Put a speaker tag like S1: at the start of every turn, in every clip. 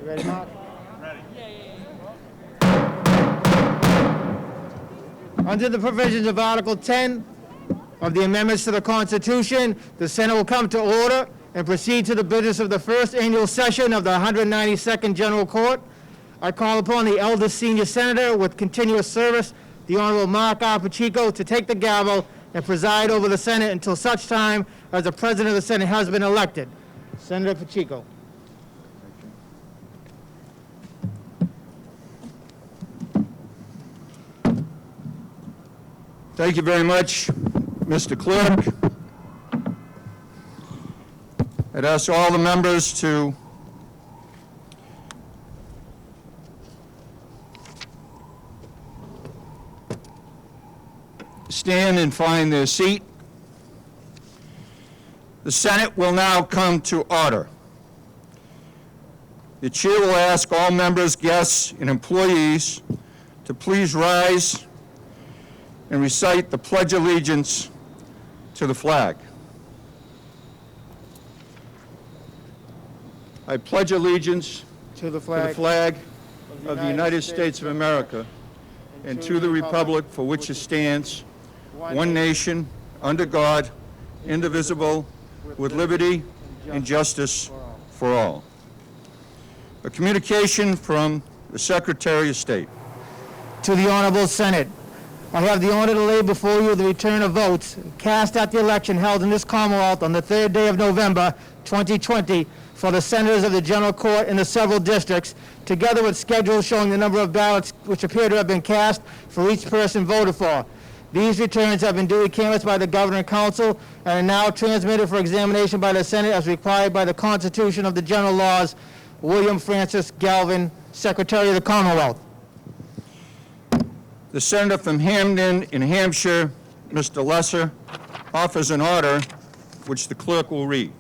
S1: You ready, Mark? Under the provisions of Article 10 of the amendments to the Constitution, the Senate will come to order and proceed to the business of the first annual session of the 192nd General Court. I call upon the eldest senior senator with continuous service, the Honorable Mark R. Pacheco, to take the gavel and preside over the Senate until such time as the President of the Senate has been elected. Senator Pacheco.
S2: Thank you very much, Mr. Clerk. I'd ask all the members to stand and find their seat. The Senate will now come to order. The chair will ask all members, guests, and employees to please rise and recite the Pledge of Allegiance to the flag. I pledge allegiance
S1: To the
S2: to the flag of the United States of America and to the republic for which it stands, one nation, under God, indivisible, with liberty and justice for all. A communication from the Secretary of State.
S1: To the Honorable Senate, I have the honor to lay before you the return of votes cast at the election held in this Commonwealth on the 3rd day of November, 2020, for the senators of the General Court in the several districts, together with schedules showing the number of ballots which appear to have been cast for each person voted for. These returns have been duly canvassed by the Governor and Council and are now transmitted for examination by the Senate as required by the Constitution of the General Laws. William Francis Galvin, Secretary of the Commonwealth.
S2: The senator from Hamden in Hampshire, Mr. Lesser, offers an order which the clerk will read.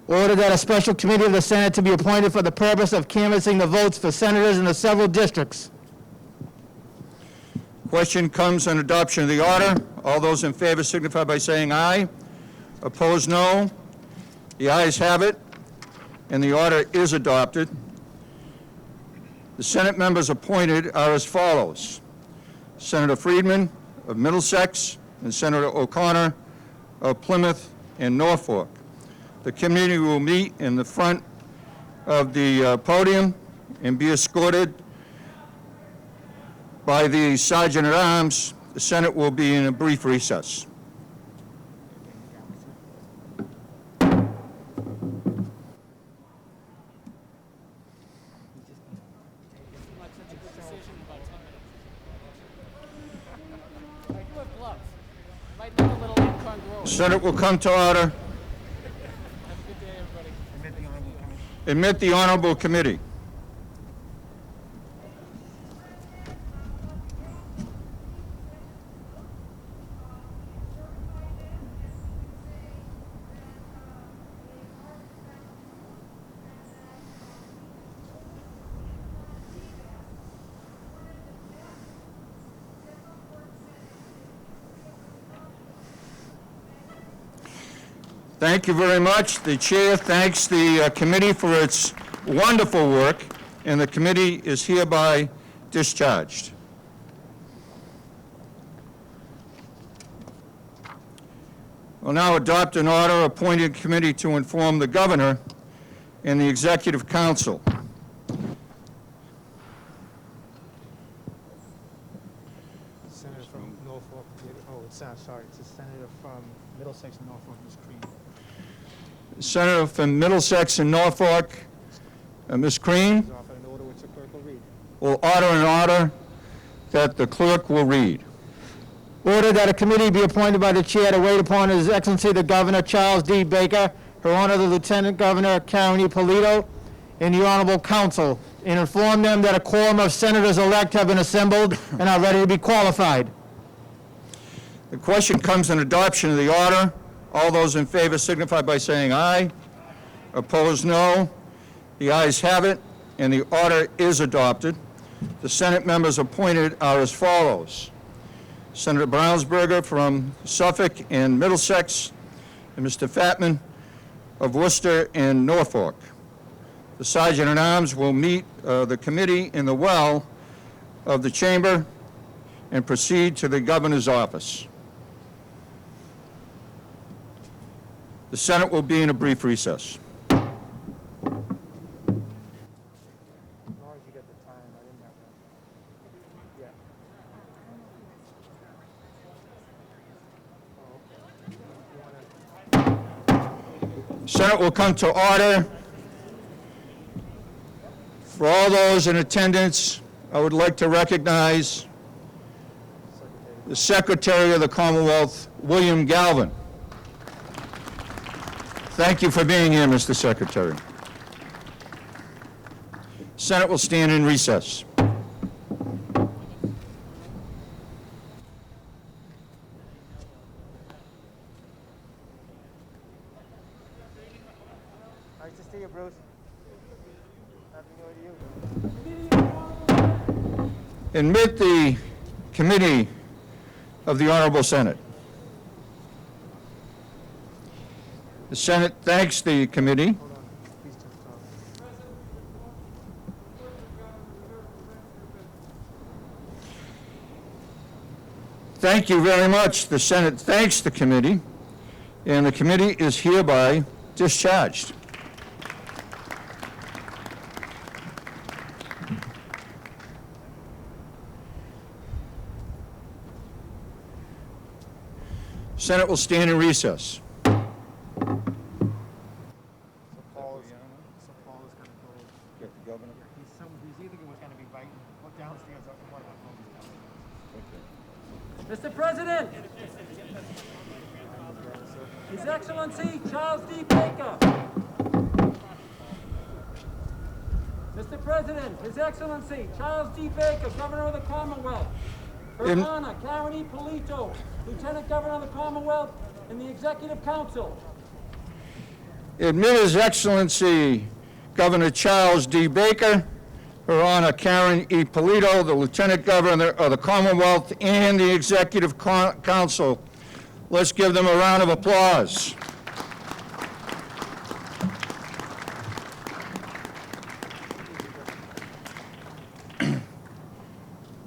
S1: Order that a special committee of the Senate to be appointed for the purpose of canvassing the votes for senators in the several districts.
S2: Question comes on adoption of the order. All those in favor signify by saying aye. Opposed, no. The ayes have it, and the order is adopted. The Senate members appointed are as follows: Senator Friedman of Middlesex and Senator O'Connor of Plymouth and Norfolk. The committee will meet in the front of the podium and be escorted by the Sergeant at Arms. The Senate will be in a brief recess. Senate will come to order. Admit the Honorable Committee. Thank you very much. The chair thanks the committee for its wonderful work, and the committee is hereby discharged. We'll now adopt an order appointing a committee to inform the governor and the executive council.
S1: Senator from Norfolk. Oh, it's sorry. It's a senator from Middlesex and Norfolk, Ms. Crean.
S2: Senator from Middlesex and Norfolk, Ms. Crean,
S1: Offer an order which the clerk will read.
S2: will order an order that the clerk will read.
S1: Order that a committee be appointed by the chair to wait upon His Excellency the Governor Charles D. Baker, Her Honor the Lieutenant Governor Karen E. Polito, and the Honorable Council, and inform them that a quorum of senators-elect have been assembled and are ready to be qualified.
S2: The question comes on adoption of the order. All those in favor signify by saying aye. Opposed, no. The ayes have it, and the order is adopted. The Senate members appointed are as follows: Senator Brownsberger from Suffolk and Middlesex, and Mr. Fatman of Worcester and Norfolk. The Sergeant-at-Arms will meet the committee in the well of the chamber and proceed to the governor's office. The Senate will be in a brief recess. Senate will come to order. For all those in attendance, I would like to recognize the Secretary of the Commonwealth, William Galvin. Thank you for being here, Mr. Secretary. Senate will stand in recess.
S1: Nice to see you, Bruce. Happy New Year to you.
S2: Admit the committee of the Honorable Senate. The Senate thanks the committee Thank you very much. The Senate thanks the committee, and the committee is hereby discharged. Senate will stand in recess.
S1: Paul is going to go.
S2: Get the governor.
S1: He's either going to be right downstairs or one of
S3: Mr. President, His Excellency Charles D. Baker. Mr. President, His Excellency Charles D. Baker, Governor of the Commonwealth. Her Honor, Karen E. Polito, Lieutenant Governor of the Commonwealth, and the Executive Council.
S2: Admit His Excellency Governor Charles D. Baker, Her Honor Karen E. Polito, the Lieutenant Governor of the Commonwealth, and the Executive Council. Let's give them a round of applause.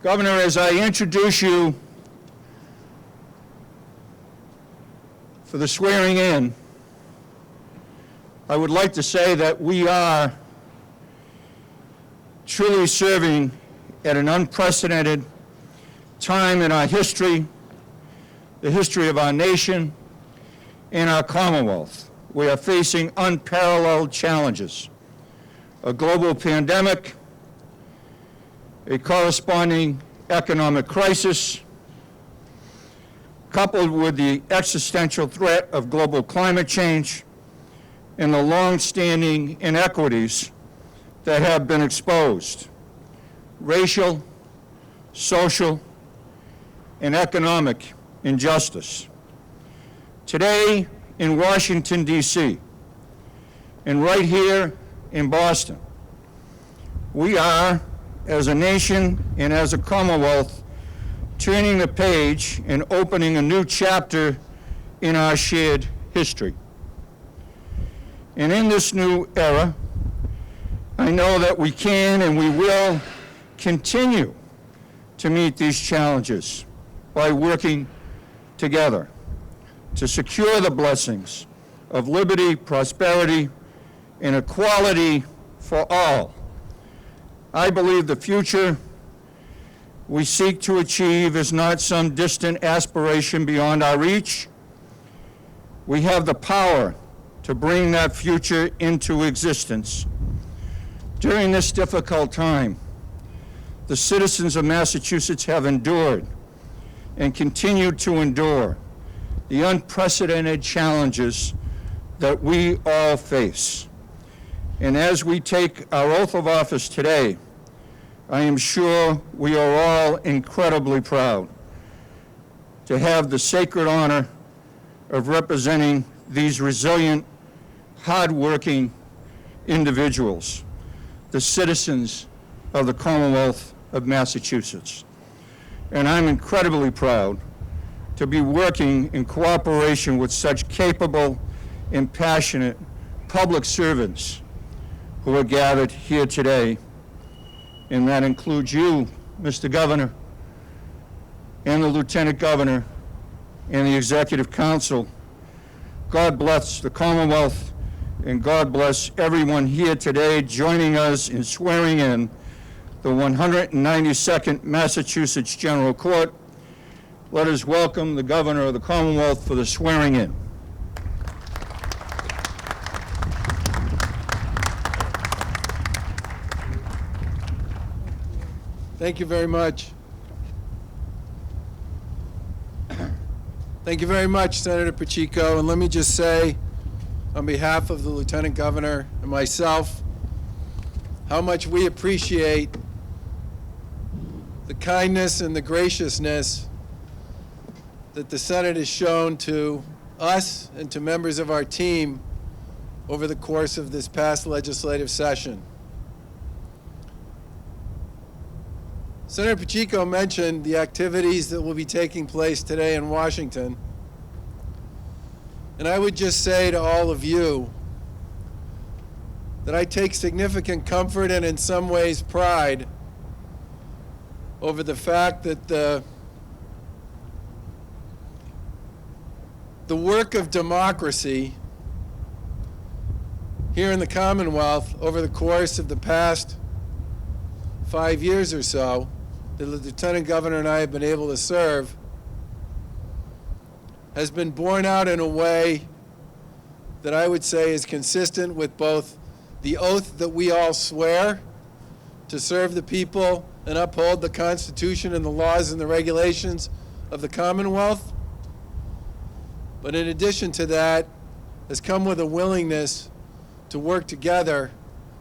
S2: Governor, as I introduce you for the swearing in, I would like to say that we are truly serving at an unprecedented time in our history, the history of our nation and our Commonwealth. We are facing unparalleled challenges: a global pandemic, a corresponding economic crisis, coupled with the existential threat of global climate change and the long-standing inequities that have been exposed: racial, social, and economic injustice. Today in Washington, D.C., and right here in Boston, we are, as a nation and as a Commonwealth, turning the page and opening a new chapter in our shared history. And in this new era, I know that we can and we will continue to meet these challenges by working together to secure the blessings of liberty, prosperity, and equality for all. I believe the future we seek to achieve is not some distant aspiration beyond our reach. We have the power to bring that future into existence. During this difficult time, the citizens of Massachusetts have endured and continue to endure the unprecedented challenges that we all face. And as we take our oath of office today, I am sure we are all incredibly proud to have the sacred honor of representing these resilient, hardworking individuals, the citizens of the Commonwealth of Massachusetts. And I'm incredibly proud to be working in cooperation with such capable and passionate public servants who are gathered here today. And that includes you, Mr. Governor, and the Lieutenant Governor, and the Executive Council. God bless the Commonwealth, and God bless everyone here today joining us in swearing in the 192nd Massachusetts General Court. Let us welcome the Governor of the Commonwealth for the swearing in.
S4: Thank you very much. Thank you very much, Senator Pacheco. And let me just say, on behalf of the Lieutenant Governor and myself, how much we appreciate the kindness and the graciousness that the Senate has shown to us and to members of our team over the course of this past legislative session. Senator Pacheco mentioned the activities that will be taking place today in Washington. And I would just say to all of you that I take significant comfort and in some ways pride over the fact that the work of democracy here in the Commonwealth over the course of the past 5 years or so that the Lieutenant Governor and I have been able to serve has been borne out in a way that I would say is consistent with both the oath that we all swear to serve the people and uphold the Constitution and the laws and the regulations of the Commonwealth. But in addition to that, has come with a willingness to work together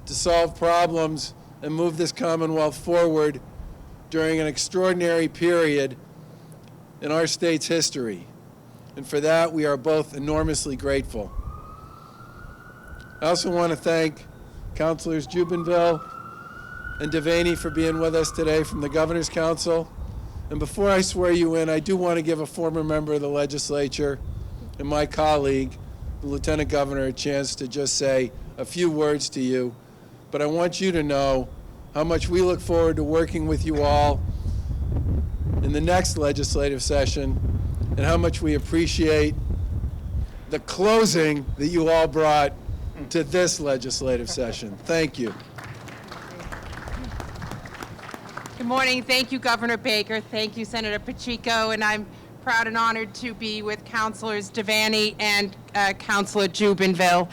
S4: to solve problems and move this Commonwealth forward during an extraordinary period in our state's history. And for that, we are both enormously grateful. I also want to thank Councilors Jubinville and Devaney for being with us today from the Governor's Council. And before I swear you in, I do want to give a former member of the legislature and my colleague, the Lieutenant Governor, a chance to just say a few words to you. But I want you to know how much we look forward to working with you all in the next legislative session and how much we appreciate the closing that you all brought to this legislative session. Thank you.
S5: Good morning. Thank you, Governor Baker. Thank you, Senator Pacheco. And I'm proud and honored to be with Councilors Devaney and Councilor Jubinville.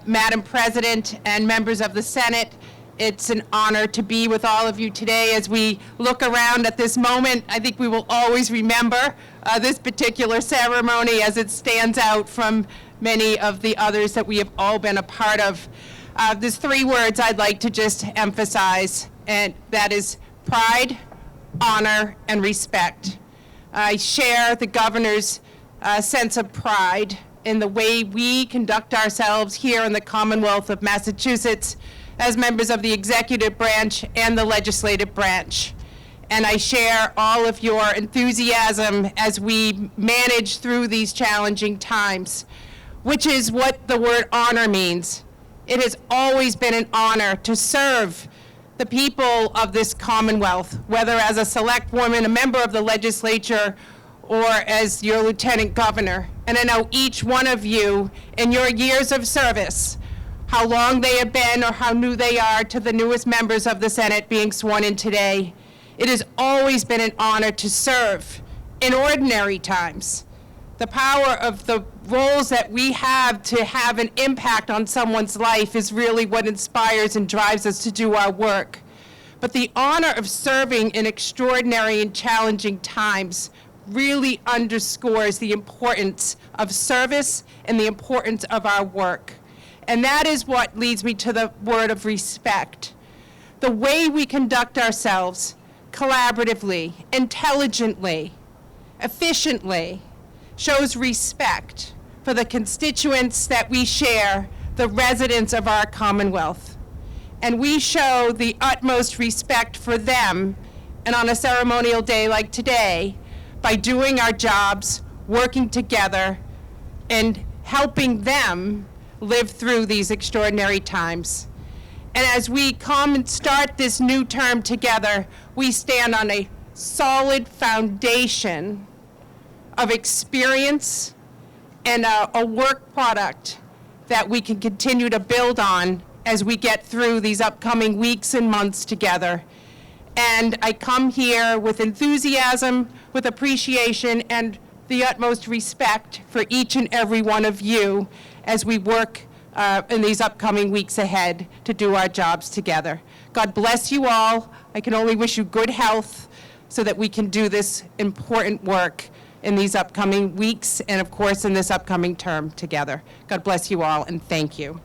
S5: Madam President and members of the Senate, it's an honor to be with all of you today. As we look around at this moment, I think we will always remember this particular ceremony as it stands out from many of the others that we have all been a part of. There's three words I'd like to just emphasize, and that is pride, honor, and respect. I share the Governor's sense of pride in the way we conduct ourselves here in the Commonwealth of Massachusetts as members of the executive branch and the legislative branch. And I share all of your enthusiasm as we manage through these challenging times, which is what the word honor means. It has always been an honor to serve the people of this Commonwealth, whether as a select woman, a member of the legislature, or as your Lieutenant Governor. And I know each one of you in your years of service, how long they have been or how new they are to the newest members of the Senate being sworn in today. It has always been an honor to serve in ordinary times. The power of the roles that we have to have an impact on someone's life is really what inspires and drives us to do our work. But the honor of serving in extraordinary and challenging times really underscores the importance of service and the importance of our work. And that is what leads me to the word of respect. The way we conduct ourselves collaboratively, intelligently, efficiently, shows respect for the constituents that we share, the residents of our Commonwealth. And we show the utmost respect for them, and on a ceremonial day like today, by doing our jobs, working together, and helping them live through these extraordinary times. And as we come and start this new term together, we stand on a solid foundation of experience and a work product that we can continue to build on as we get through these upcoming weeks and months together. And I come here with enthusiasm, with appreciation, and the utmost respect for each and every one of you as we work in these upcoming weeks ahead to do our jobs together. God bless you all. I can only wish you good health so that we can do this important work in these upcoming weeks and, of course, in this upcoming term together. God bless you all, and thank you.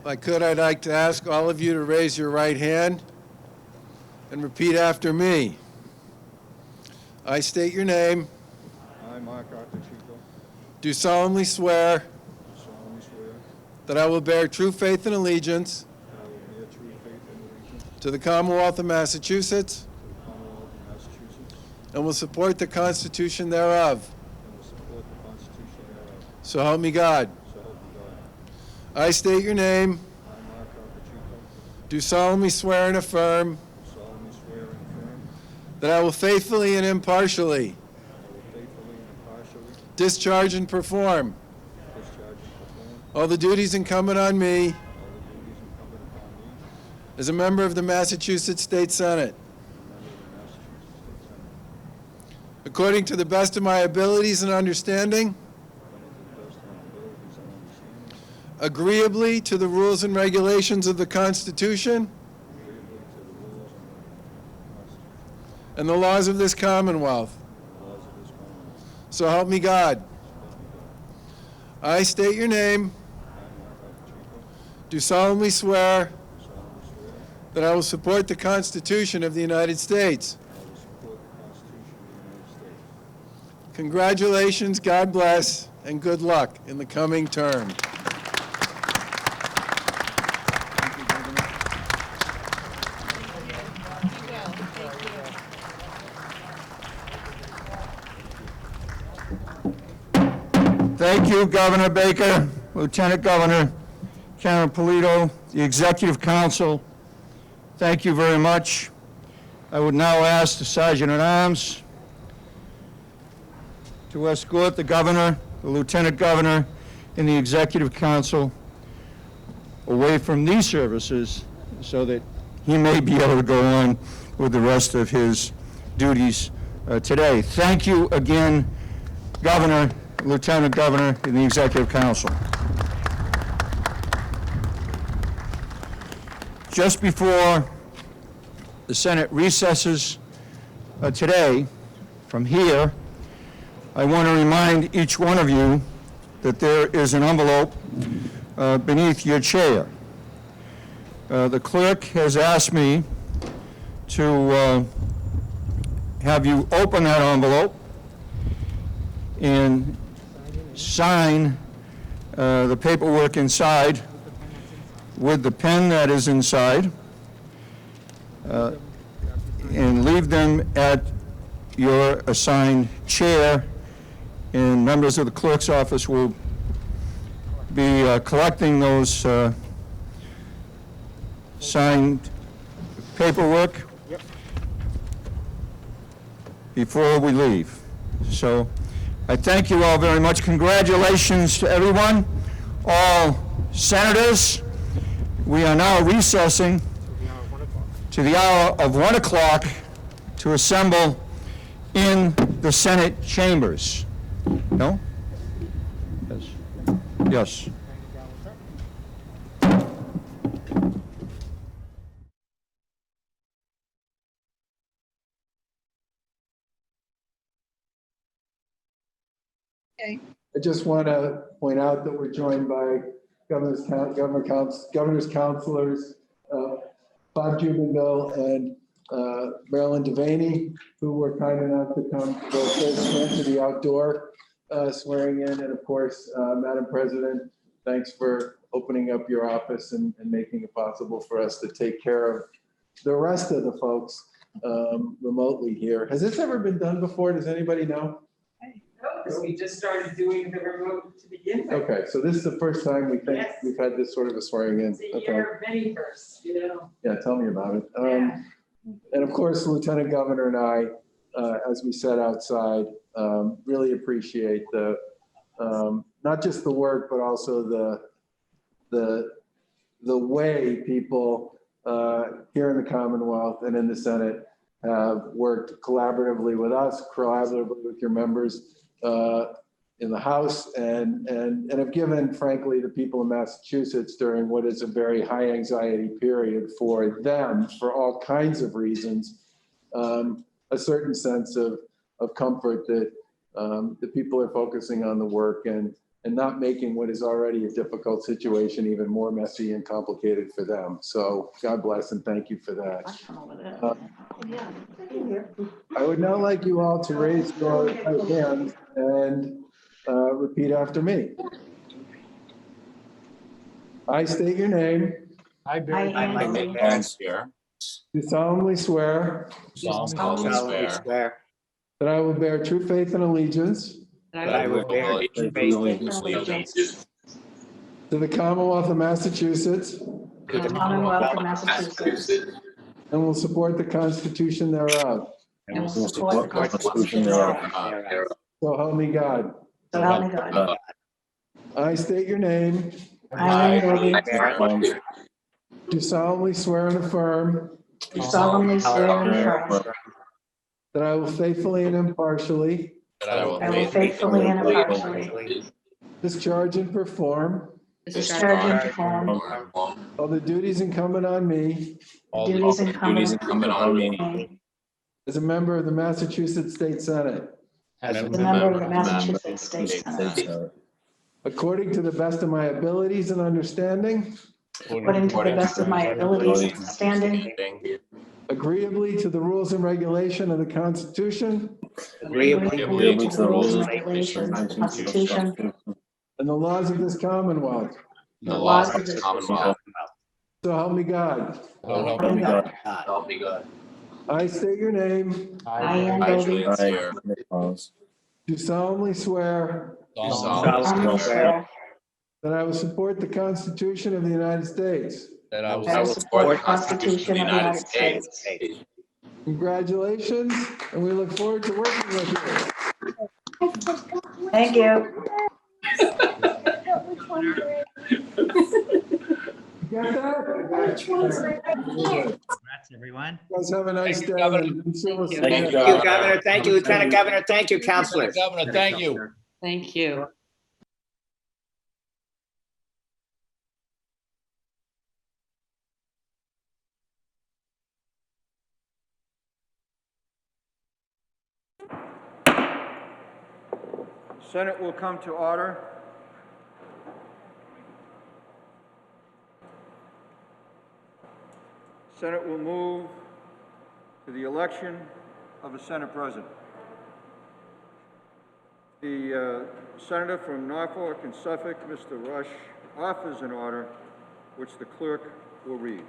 S4: If I could, I'd like to ask all of you to raise your right hand and repeat after me. I state your name.
S2: I, Mark Artichico,
S4: Do solemnly swear
S2: do solemnly swear
S4: that I will bear true faith and allegiance
S2: that I will bear true faith and allegiance
S4: to the Commonwealth of Massachusetts
S2: to the Commonwealth of Massachusetts
S4: and will support the Constitution thereof.
S2: and will support the Constitution thereof.
S4: So help me God.
S2: So help me God.
S4: I state your name.
S2: I, Mark Artichico,
S4: Do solemnly swear and affirm
S2: do solemnly swear and affirm
S4: that I will faithfully and impartially
S2: that I will faithfully and impartially
S4: discharge and perform
S2: discharge and perform
S4: all the duties incumbent on me
S2: all the duties incumbent upon me
S4: as a member of the Massachusetts State Senate,
S2: as a member of the Massachusetts State Senate,
S4: according to the best of my abilities and understanding,
S2: according to the best of my abilities and understanding,
S4: agreeably to the rules and regulations of the Constitution
S2: agreeably to the rules and Constitution
S4: and the laws of this Commonwealth.
S2: and the laws of this Commonwealth.
S4: So help me God. I state your name.
S2: I, Mark Artichico,
S4: Do solemnly swear
S2: do solemnly swear
S4: that I will support the Constitution of the United States.
S2: that I will support the Constitution of the United States.
S4: Congratulations, God bless, and good luck in the coming term.
S2: Thank you, Governor Baker, Lieutenant Governor Karen Polito, the Executive Council. Thank you very much. I would now ask the Sergeant at Arms to escort the Governor, the Lieutenant Governor, and the Executive Council away from these services so that he may be able to go on with the rest of his duties today. Thank you again, Governor, Lieutenant Governor, and the Executive Council. Just before the Senate recesses today, from here, I want to remind each one of you that there is an envelope beneath your chair. The clerk has asked me to have you open that envelope and sign the paperwork inside with the pen that is inside, and leave them at your assigned chair, and members of the clerk's office will be collecting those signed paperwork before we leave. So I thank you all very much. Congratulations to everyone, all senators. We are now recessing to the hour of 1 o'clock to assemble in the Senate chambers. No? Yes. Yes.
S4: I just want to point out that we're joined by governor's counselors, Bob Jubinville and Marilyn Devaney, who were kind enough to come to go first to the outdoor swearing in. And of course, Madam President, thanks for opening up your office and making it possible for us to take care of the rest of the folks remotely here. Has this ever been done before? Does anybody know?
S5: Because we just started doing the remote to begin with.
S4: Okay, so this is the first time we think
S5: Yes.
S4: we've had this sort of a swearing in.
S5: It's a
S4: Okay.
S5: year of many firsts, you know?
S4: Yeah, tell me about it.
S5: Yeah.
S4: And of course, Lieutenant Governor and I, as we said outside, really appreciate the, not just the work, but also the way people here in the Commonwealth and in the Senate have worked collaboratively with us, collaboratively with your members in the House, and have given, frankly, the people of Massachusetts during what is a very high anxiety period for them, for all kinds of reasons, a certain sense of comfort that the people are focusing on the work and not making what is already a difficult situation even more messy and complicated for them. So God bless and thank you for that. I would now like you all to raise your right hands and repeat after me. I state your name.
S6: I, Mike Barnes here,
S4: Do solemnly swear
S6: solemnly swear
S4: that I will bear true faith and allegiance
S6: that I will bear true faith and allegiance
S4: to the Commonwealth of Massachusetts
S6: to the Commonwealth of Massachusetts
S4: and will support the Constitution thereof.
S6: and will support the Constitution thereof.
S4: So help me God.
S7: So help me God.
S4: I state your name.
S7: I, Mike Barnes,
S4: Do solemnly swear and affirm
S7: do solemnly swear and affirm
S4: that I will faithfully and impartially
S6: That I will
S7: I will faithfully and impartially
S4: discharge and perform
S7: discharge and perform
S4: all the duties incumbent on me
S7: the duties incumbent on me
S4: as a member of the Massachusetts State Senate,
S7: as a member of the Massachusetts State Senate,
S4: according to the best of my abilities and understanding,
S7: according to the best of my abilities and understanding,
S4: agreeably to the rules and regulation of the Constitution
S7: agreeably to the rules and regulations of the Constitution,
S4: and the laws of this Commonwealth.
S6: the laws of the Commonwealth.
S4: So help me God.
S6: So help
S7: help
S6: me
S7: me
S6: God.
S7: God.
S6: Help me God.
S4: I state your name.
S7: I,
S6: I,
S7: Julian
S6: Julian Sear,
S4: Do solemnly swear
S7: solemnly swear
S4: that I will support the Constitution of the United States.
S6: that I
S7: that I will support the Constitution of the United States.
S4: Congratulations, and we look forward to working with you.
S7: Thank you.
S4: You got that?
S8: Congrats, everyone.
S4: You guys have a nice day.
S6: Governor.
S4: and I'm sure we'll see
S6: Thank
S4: you.
S6: you,
S9: Governor. Thank you, Lieutenant Governor. Thank you, Counselors.
S6: Governor, thank you.
S5: Thank you.
S2: Senate will come to order. Senate will move to the election of a Senate President. The Senator from Norfolk and Suffolk, Mr. Rush, offers an order which the clerk will read.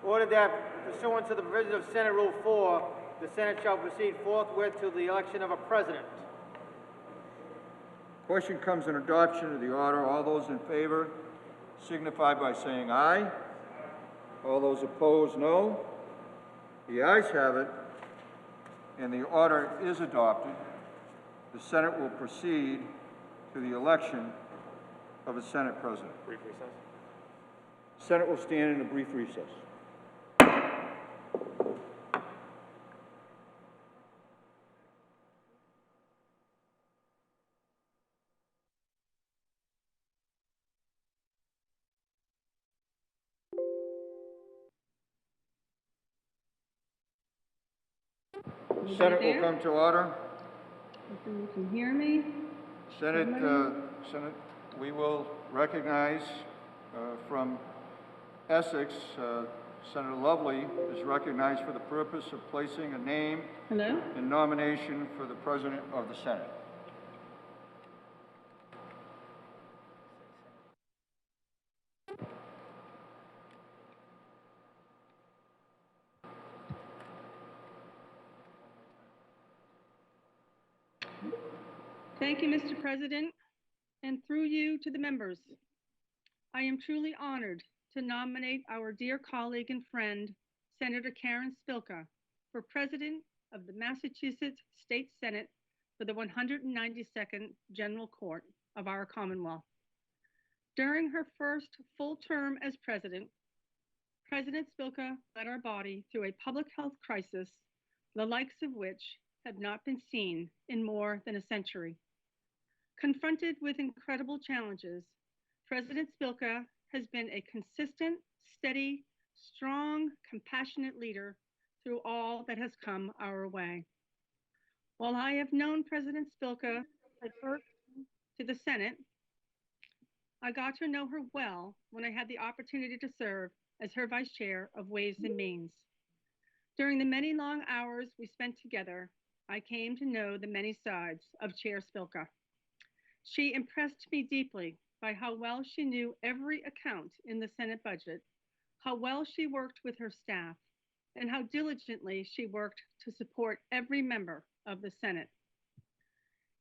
S10: Ordered that pursuant to the provisions of Senate Rule 4, the Senate shall proceed forthwith to the election of a president.
S2: Question comes on adoption of the order. All those in favor signify by saying aye. All those opposed, no. The ayes have it, and the order is adopted. The Senate will proceed to the election of a Senate President. Brief recess. Senate will stand in a brief recess. Senate will come to order.
S11: You can hear me?
S2: Senate, we will recognize from Essex, Senator Lovely is recognized for the purpose of placing a name
S11: Hello?
S2: in nomination for the President of the Senate.
S11: Thank you, Mr. President, and through you to the members. I am truly honored to nominate our dear colleague and friend, Senator Karen Spilka, for President of the Massachusetts State Senate for the 192nd General Court of our Commonwealth. During her first full term as president, President Spilka led our body through a public health crisis, the likes of which had not been seen in more than a century. Confronted with incredible challenges, President Spilka has been a consistent, steady, strong, compassionate leader through all that has come our way. While I have known President Spilka to the Senate, I got to know her well when I had the opportunity to serve as her Vice Chair of Ways and Means. During the many long hours we spent together, I came to know the many sides of Chair Spilka. She impressed me deeply by how well she knew every account in the Senate budget, how well she worked with her staff, and how diligently she worked to support every member of the Senate.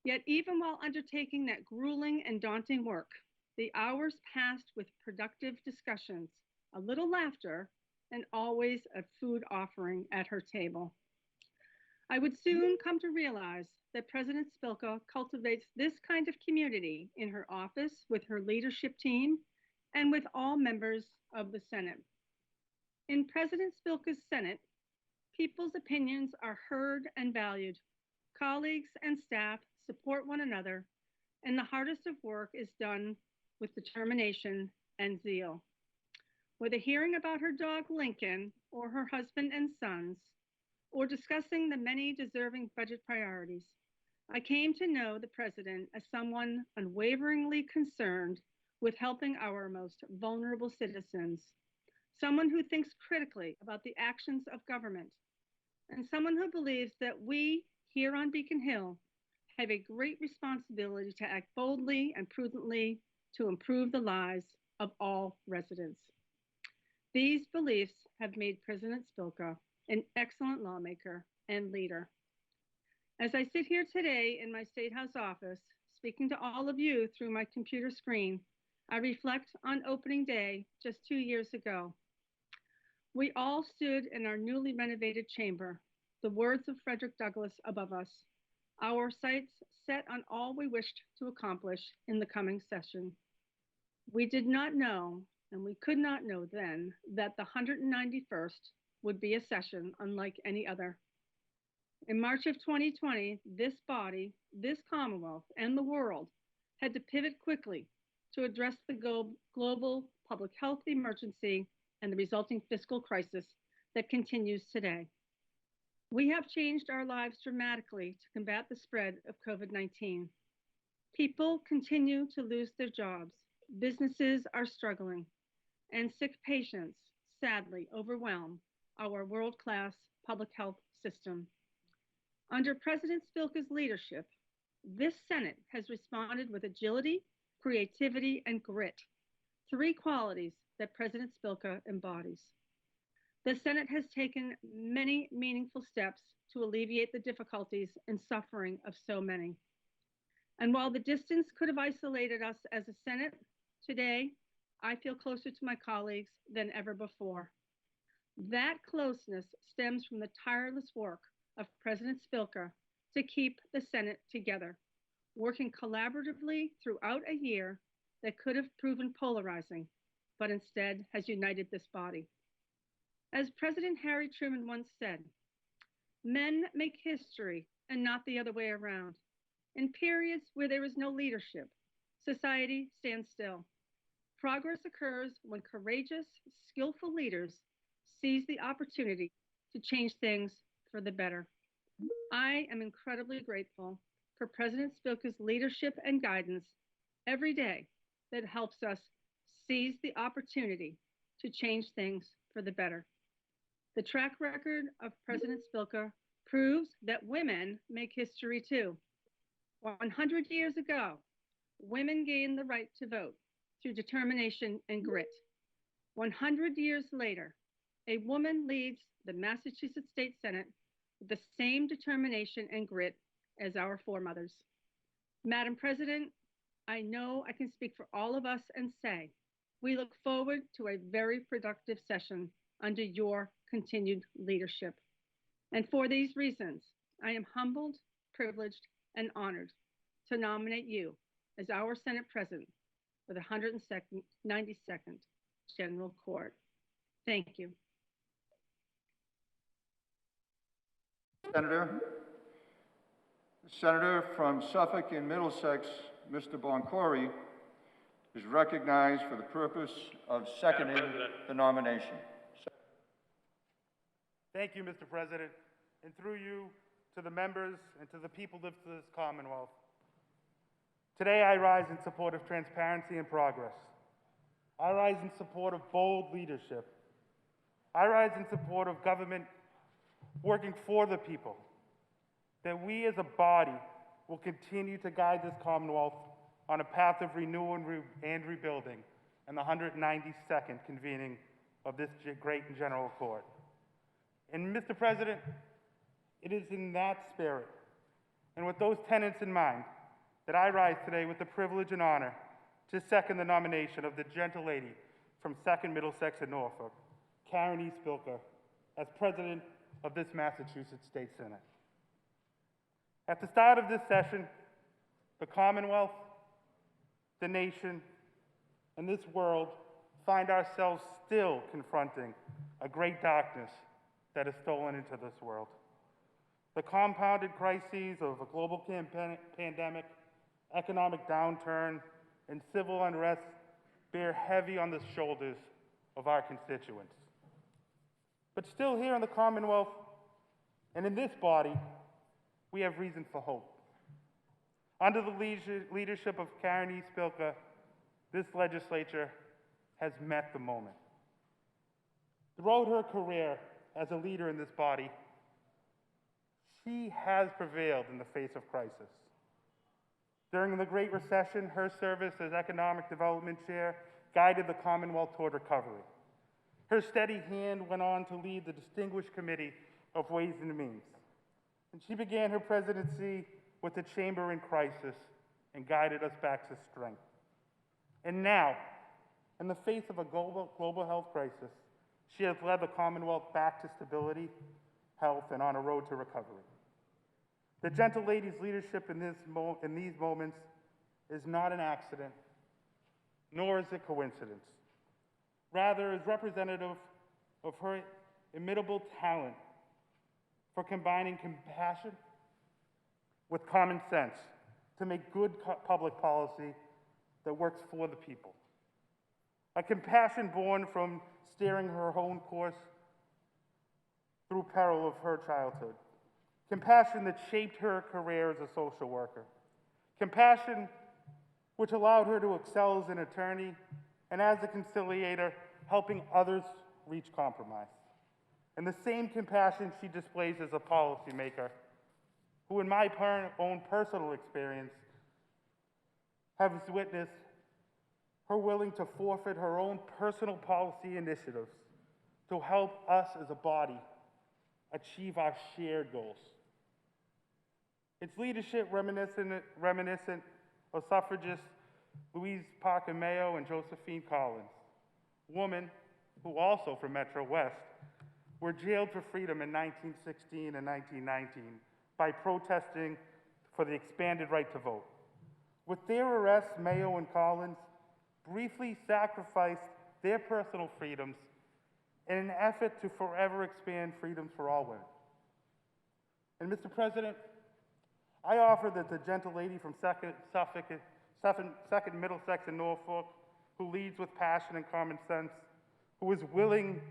S11: Yet even while undertaking that grueling and daunting work, the hours passed with productive discussions, a little laughter, and always a food offering at her table. I would soon come to realize that President Spilka cultivates this kind of community in her office with her leadership team and with all members of the Senate. In President Spilka's Senate, people's opinions are heard and valued. Colleagues and staff support one another, and the hardest of work is done with determination and zeal. Whether hearing about her dog Lincoln or her husband and sons, or discussing the many deserving budget priorities, I came to know the President as someone unwaveringly concerned with helping our most vulnerable citizens, someone who thinks critically about the actions of government, and someone who believes that we here on Beacon Hill have a great responsibility to act boldly and prudently to improve the lives of all residents. These beliefs have made President Spilka an excellent lawmaker and leader. As I sit here today in my State House office, speaking to all of you through my computer screen, I reflect on opening day just 2 years ago. We all stood in our newly renovated chamber, the words of Frederick Douglass above us, our sights set on all we wished to accomplish in the coming session. We did not know, and we could not know then, that the 191st would be a session unlike any other. In March of 2020, this body, this Commonwealth, and the world had to pivot quickly to address the global public health emergency and the resulting fiscal crisis that continues today. We have changed our lives dramatically to combat the spread of COVID-19. People continue to lose their jobs, businesses are struggling, and sick patients sadly overwhelm our world-class public health system. Under President Spilka's leadership, this Senate has responded with agility, creativity, and grit, three qualities that President Spilka embodies. The Senate has taken many meaningful steps to alleviate the difficulties and suffering of so many. And while the distance could have isolated us as a Senate, today, I feel closer to my colleagues than ever before. That closeness stems from the tireless work of President Spilka to keep the Senate together, working collaboratively throughout a year that could have proven polarizing, but instead has united this body. As President Harry Truman once said, men make history and not the other way around. In periods where there is no leadership, society stands still. Progress occurs when courageous, skillful leaders seize the opportunity to change things for the better. I am incredibly grateful for President Spilka's leadership and guidance every day that helps us seize the opportunity to change things for the better. The track record of President Spilka proves that women make history too. 100 years ago, women gained the right to vote through determination and grit. 100 years later, a woman leads the Massachusetts State Senate with the same determination and grit as our foremothers. Madam President, I know I can speak for all of us and say, we look forward to a very productive session under your continued leadership. And for these reasons, I am humbled, privileged, and honored to nominate you as our Senate President for the 192nd General Court. Thank you.
S2: Senator. The senator from Suffolk and Middlesex, Mr. Boncory, is recognized for the purpose of seconding the nomination.
S12: Thank you, Mr. President, and through you to the members and to the people of this Commonwealth. Today I rise in support of transparency and progress. I rise in support of bold leadership. I rise in support of government working for the people, that we as a body will continue to guide this Commonwealth on a path of renewal and rebuilding and the 192nd convening of this great and general court. And Mr. President, it is in that spirit and with those tenets in mind that I rise today with the privilege and honor to second the nomination of the gentle lady from 2nd Middlesex and Norfolk, Karen E. Spilka, as President of this Massachusetts State Senate. At the start of this session, the Commonwealth, the nation, and this world find ourselves still confronting a great darkness that has stolen into this world. The compounded crises of a global pandemic, economic downturn, and civil unrest bear heavy on the shoulders of our constituents. But still here in the Commonwealth and in this body, we have reason for hope. Under the leadership of Karen E. Spilka, this legislature has met the moment. Throughout her career as a leader in this body, she has prevailed in the face of crisis. During the Great Recession, her service as Economic Development Chair guided the Commonwealth toward recovery. Her steady hand went on to lead the Distinguished Committee of Ways and Means. And she began her presidency with the chamber in crisis and guided us back to strength. And now, in the face of a global health crisis, she has led the Commonwealth back to stability, health, and on a road to recovery. The gentle lady's leadership in these moments is not an accident, nor is it coincidence. Rather, is representative of her inimitable talent for combining compassion with common sense to make good public policy that works for the people. A compassion born from steering her own course through peril of her childhood. Compassion that shaped her career as a social worker. Compassion which allowed her to excel as an attorney and as a conciliator, helping others reach compromise. And the same compassion she displays as a policymaker, who in my own personal experience has witnessed her willing to forfeit her own personal policy initiatives to help us as a body achieve our shared goals. Its leadership reminiscent of suffragists Louise Parker Mayo and Josephine Collins, women who also from Metro West were jailed for freedom in 1916 and 1919 by protesting for the expanded right to vote. With their arrests, Mayo and Collins briefly sacrificed their personal freedoms in an effort to forever expand freedoms for all women. And Mr. President, I offer that the gentle lady from 2nd Middlesex and Norfolk, who leads with passion and common sense, who is willing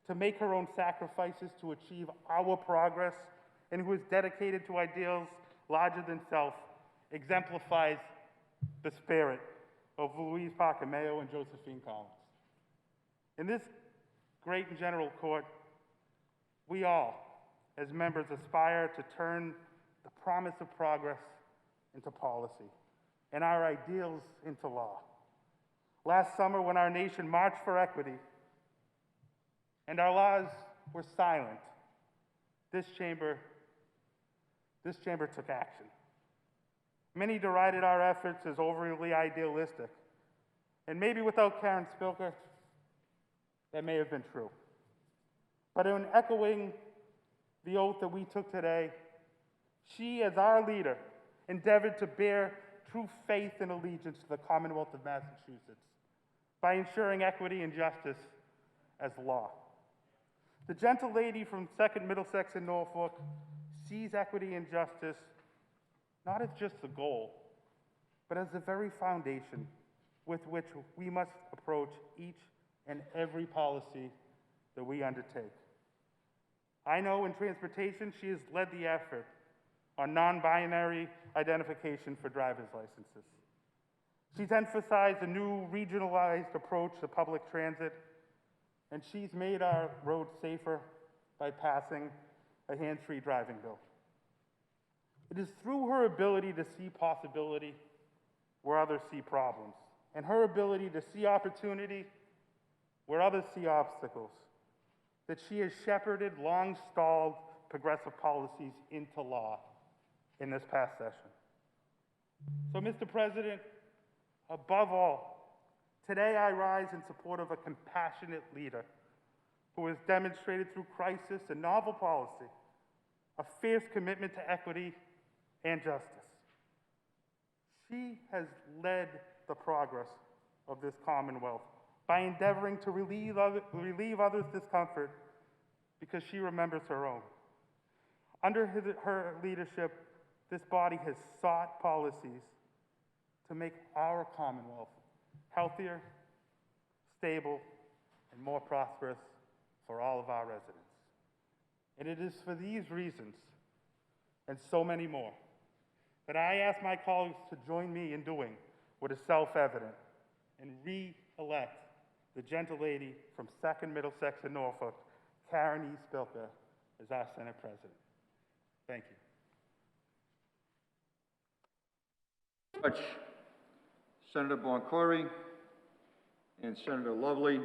S12: to make her own sacrifices to achieve our progress, and who is dedicated to ideals larger than self, exemplifies the spirit of Louise Parker Mayo and Josephine Collins. In this great and general court, we all, as members, aspire to turn the promise of progress into policy and our ideals into law. Last summer, when our nation marched for equity and our laws were silent, this chamber took action. Many derided our efforts as overly idealistic. And maybe without Karen Spilka, that may have been true. But in echoing the oath that we took today, she, as our leader, endeavored to bear true faith and allegiance to the Commonwealth of Massachusetts by ensuring equity and justice as law. The gentle lady from 2nd Middlesex in Norfolk sees equity and justice not as just the goal, but as the very foundation with which we must approach each and every policy that we undertake. I know in transportation, she has led the effort on non-binary identification for driver's licenses. She's emphasized a new regionalized approach to public transit, and she's made our roads safer by passing a hands-free driving bill. It is through her ability to see possibility where others see problems, and her ability to see opportunity where others see obstacles, that she has shepherded long-stalled progressive policies into law in this past session. So, Mr. President, above all, today I rise in support of a compassionate leader who has demonstrated through crisis and novel policy a fierce commitment to equity and justice. She has led the progress of this Commonwealth by endeavoring to relieve others' discomfort because she remembers her own. Under her leadership, this body has sought policies to make our Commonwealth healthier, stable, and more prosperous for all of our residents. And it is for these reasons, and so many more, that I ask my colleagues to join me in doing what is self-evident and re-elect the gentle lady from 2nd Middlesex in Norfolk, Karen E. Spilka, as our Senate President. Thank you.
S2: Much, Senator Boncory and Senator Lovely,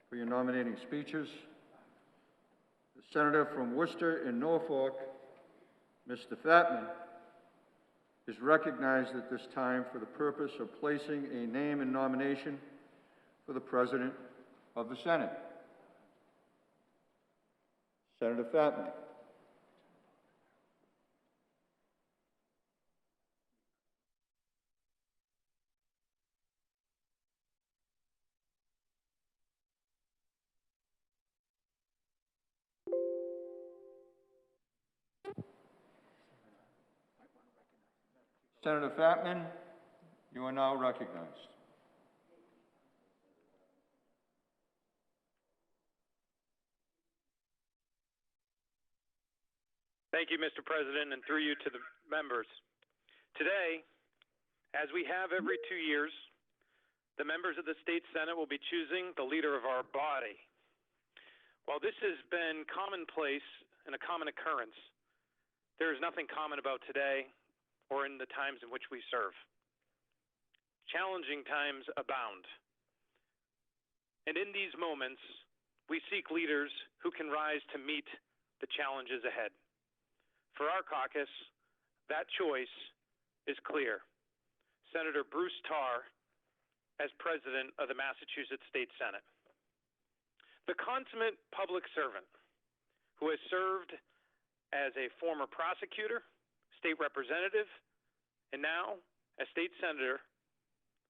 S2: for your nominating speeches. The Senator from Worcester in Norfolk, Mr. Fatman, is recognized at this time for the purpose of placing a name in nomination for the President of the Senate. Senator Fatman. Senator Fatman, you are now recognized.
S13: Thank you, Mr. President, and through you to the members. Today, as we have every 2 years, the members of the State Senate will be choosing the leader of our body. While this has been commonplace and a common occurrence, there is nothing common about today or in the times in which we serve. Challenging times abound. And in these moments, we seek leaders who can rise to meet the challenges ahead. For our caucus, that choice is clear. Senator Bruce Tarr as President of the Massachusetts State Senate. The consummate public servant who has served as a former prosecutor, state representative, and now as state senator,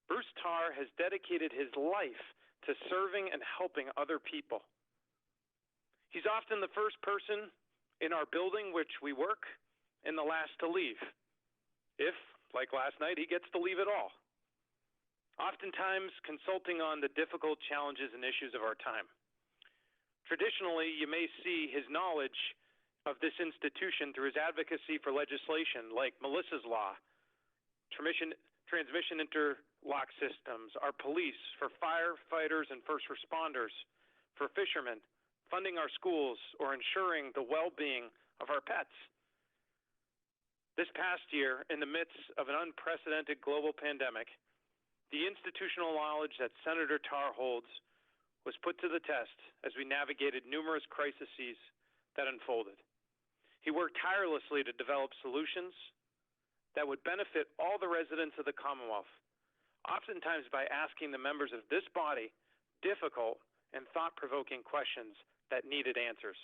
S13: Bruce Tarr has dedicated his life to serving and helping other people. He's often the first person in our building which we work and the last to leave. If, like last night, he gets to leave at all. Oftentimes consulting on the difficult challenges and issues of our time. Traditionally, you may see his knowledge of this institution through his advocacy for legislation like Melissa's Law, transmission interlock systems, our police, for firefighters and first responders, for fishermen, funding our schools, or ensuring the well-being of our pets. This past year, in the midst of an unprecedented global pandemic, the institutional knowledge that Senator Tarr holds was put to the test as we navigated numerous crises that unfolded. He worked tirelessly to develop solutions that would benefit all the residents of the Commonwealth, oftentimes by asking the members of this body difficult and thought-provoking questions that needed answers.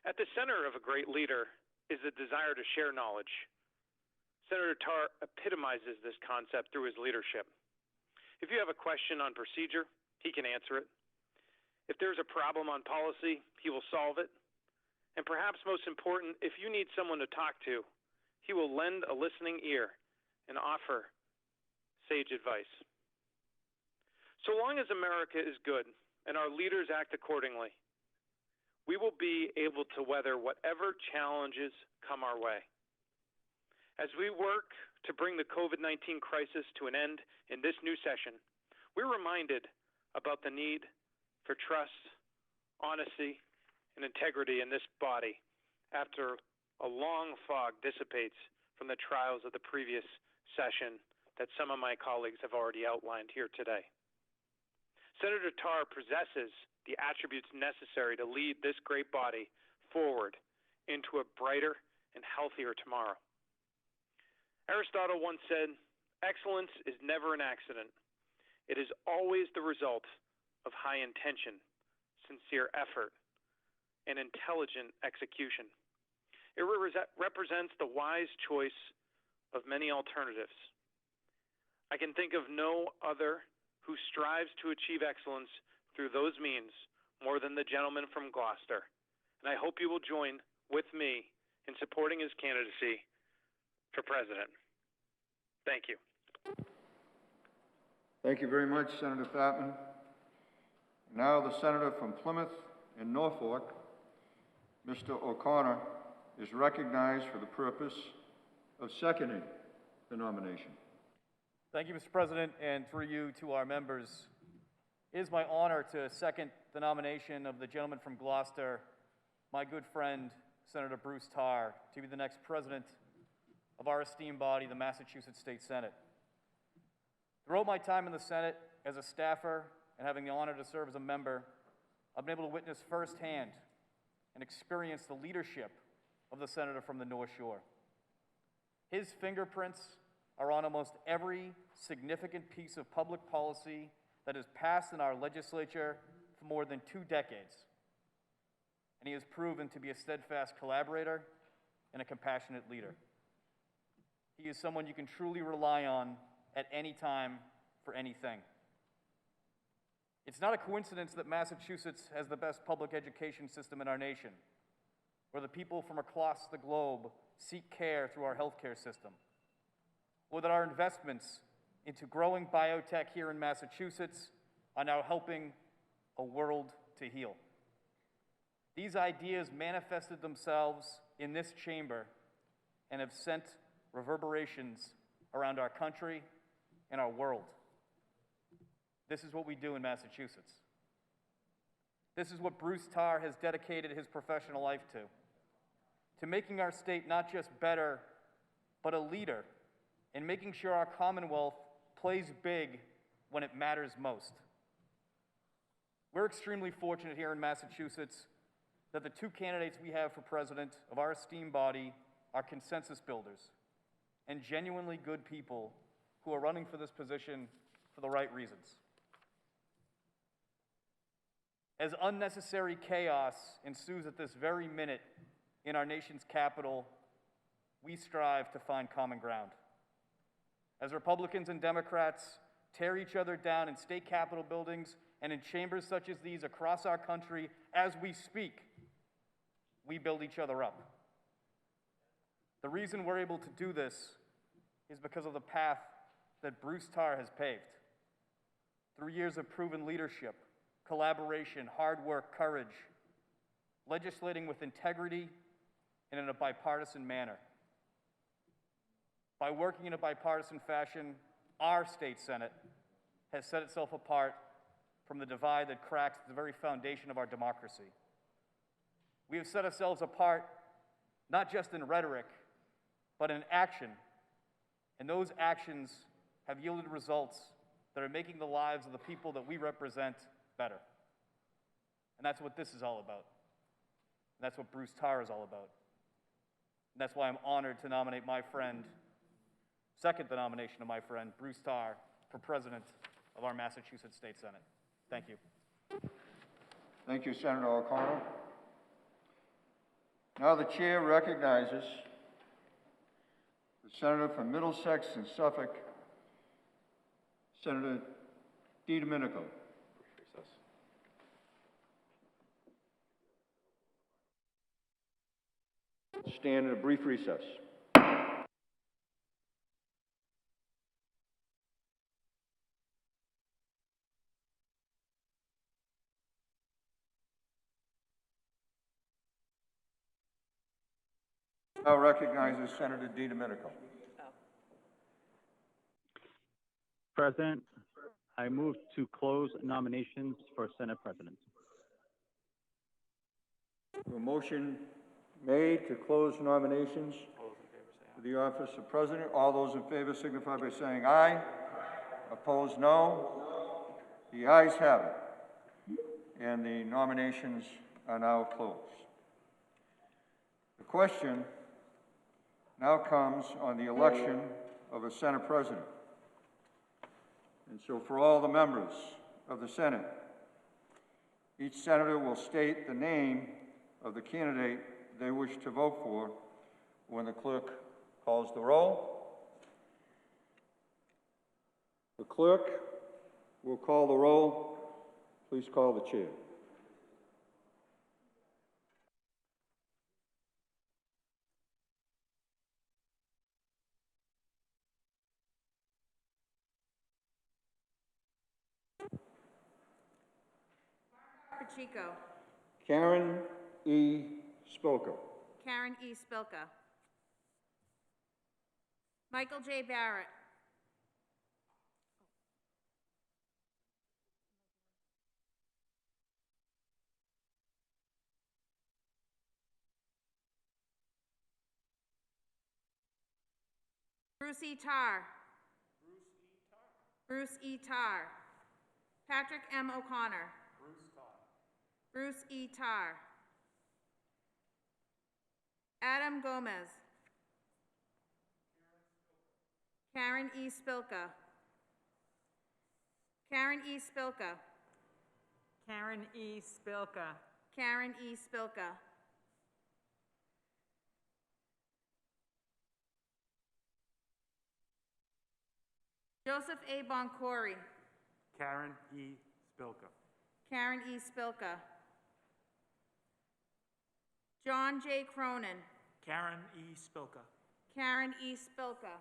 S13: At the center of a great leader is the desire to share knowledge. Senator Tarr epitomizes this concept through his leadership. If you have a question on procedure, he can answer it. If there's a problem on policy, he will solve it. And perhaps most important, if you need someone to talk to, he will lend a listening ear and offer sage advice. So long as America is good and our leaders act accordingly, we will be able to weather whatever challenges come our way. As we work to bring the COVID-19 crisis to an end in this new session, we're reminded about the need for trust, honesty, and integrity in this body after a long fog dissipates from the trials of the previous session that some of my colleagues have already outlined here today. Senator Tarr possesses the attributes necessary to lead this great body forward into a brighter and healthier tomorrow. Aristotle once said, "Excellence is never an accident. It is always the result of high intention, sincere effort, and intelligent execution." It represents the wise choice of many alternatives. I can think of no other who strives to achieve excellence through those means more than the gentleman from Gloucester, and I hope you will join with me in supporting his candidacy for president. Thank you.
S2: Thank you very much, Senator Fatman. Now the senator from Plymouth and Norfolk, Mr. O'Connor, is recognized for the purpose of seconding the nomination.
S14: Thank you, Mr. President, and through you to our members. It is my honor to second the nomination of the gentleman from Gloucester, my good friend, Senator Bruce Tarr, to be the next president of our esteemed body, the Massachusetts State Senate. Throughout my time in the Senate as a staffer and having the honor to serve as a member, I've been able to witness firsthand and experience the leadership of the senator from the North Shore. His fingerprints are on almost every significant piece of public policy that has passed in our legislature for more than 2 decades. And he has proven to be a steadfast collaborator and a compassionate leader. He is someone you can truly rely on at any time for anything. It's not a coincidence that Massachusetts has the best public education system in our nation, where the people from across the globe seek care through our healthcare system, or that our investments into growing biotech here in Massachusetts are now helping a world to heal. These ideas manifested themselves in this chamber and have sent reverberations around our country and our world. This is what we do in Massachusetts. This is what Bruce Tarr has dedicated his professional life to making our state not just better, but a leader in making sure our Commonwealth plays big when it matters most. We're extremely fortunate here in Massachusetts that the 2 candidates we have for president of our esteemed body are consensus builders and genuinely good people who are running for this position for the right reasons. As unnecessary chaos ensues at this very minute in our nation's capital, we strive to find common ground. As Republicans and Democrats tear each other down in state capitol buildings and in chambers such as these across our country as we speak, we build each other up. The reason we're able to do this is because of the path that Bruce Tarr has paved. 3 years of proven leadership, collaboration, hard work, courage, legislating with integrity and in a bipartisan manner. By working in a bipartisan fashion, our state Senate has set itself apart from the divide that cracks the very foundation of our democracy. We have set ourselves apart not just in rhetoric, but in action. And those actions have yielded results that are making the lives of the people that we represent better. And that's what this is all about. And that's what Bruce Tarr is all about. And that's why I'm honored to nominate my friend, second the nomination of my friend, Bruce Tarr, for president of our Massachusetts State Senate. Thank you.
S2: Thank you, Senator O'Connor. Now the chair recognizes the senator from Middlesex and Suffolk, Senator DiDomenico. Stand in a brief recess. Now recognizes Senator DiDomenico.
S15: President, I move to close nominations for Senate President.
S2: A motion made to close nominations for the office of President. All those in favor signify by saying aye. Opposed, no. The ayes have it, and the nominations are now closed. The question now comes on the election of a Senate President. And so for all the members of the Senate, each senator will state the name of the candidate they wish to vote for when the clerk calls the roll. The clerk will call the roll. Please call the chair.
S5: Pacheco.
S2: Karen E. Spilka.
S5: Karen E. Spilka. Michael J. Barrett. Bruce E. Tarr. Bruce E. Tarr. Patrick M. O'Connor. Bruce E. Tarr. Adam Gomez. Karen E. Spilka. Karen E. Spilka.
S16: Karen E. Spilka.
S5: Karen E. Spilka. Joseph A. Boncory.
S12: Karen E. Spilka.
S5: Karen E. Spilka. John J. Cronin.
S16: Karen E. Spilka.
S5: Karen E. Spilka.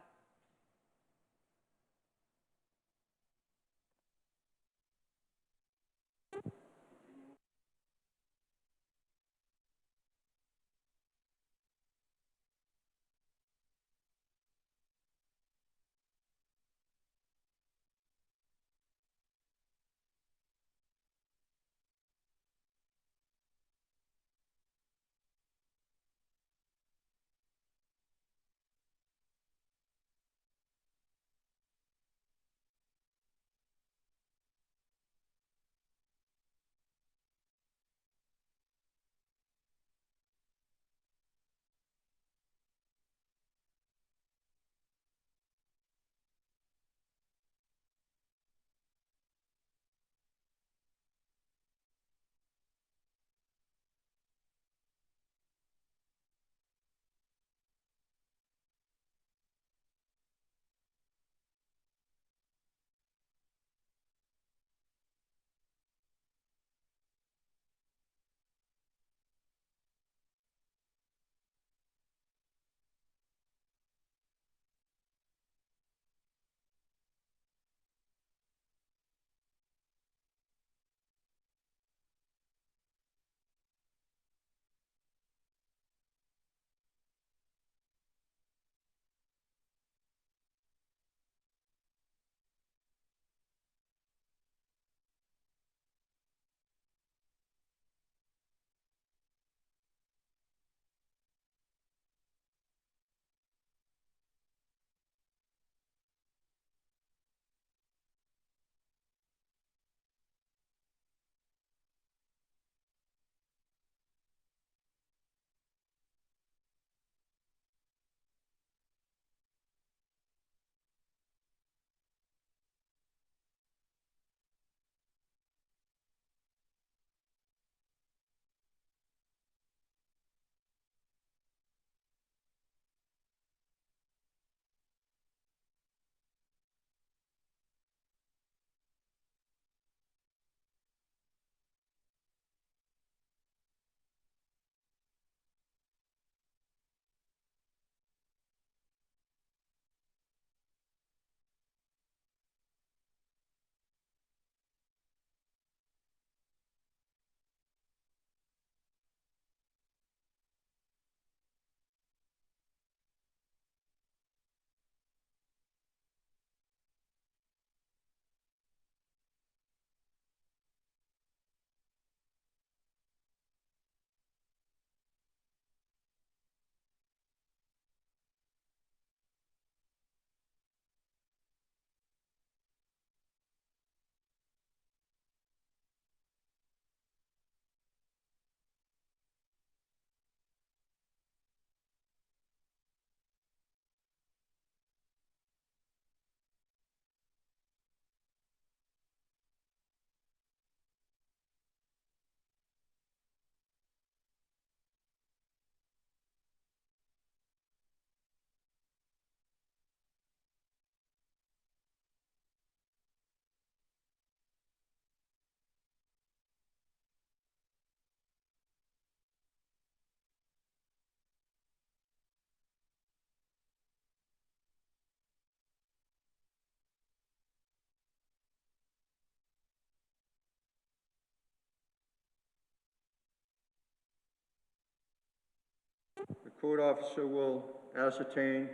S2: code officer will ascertain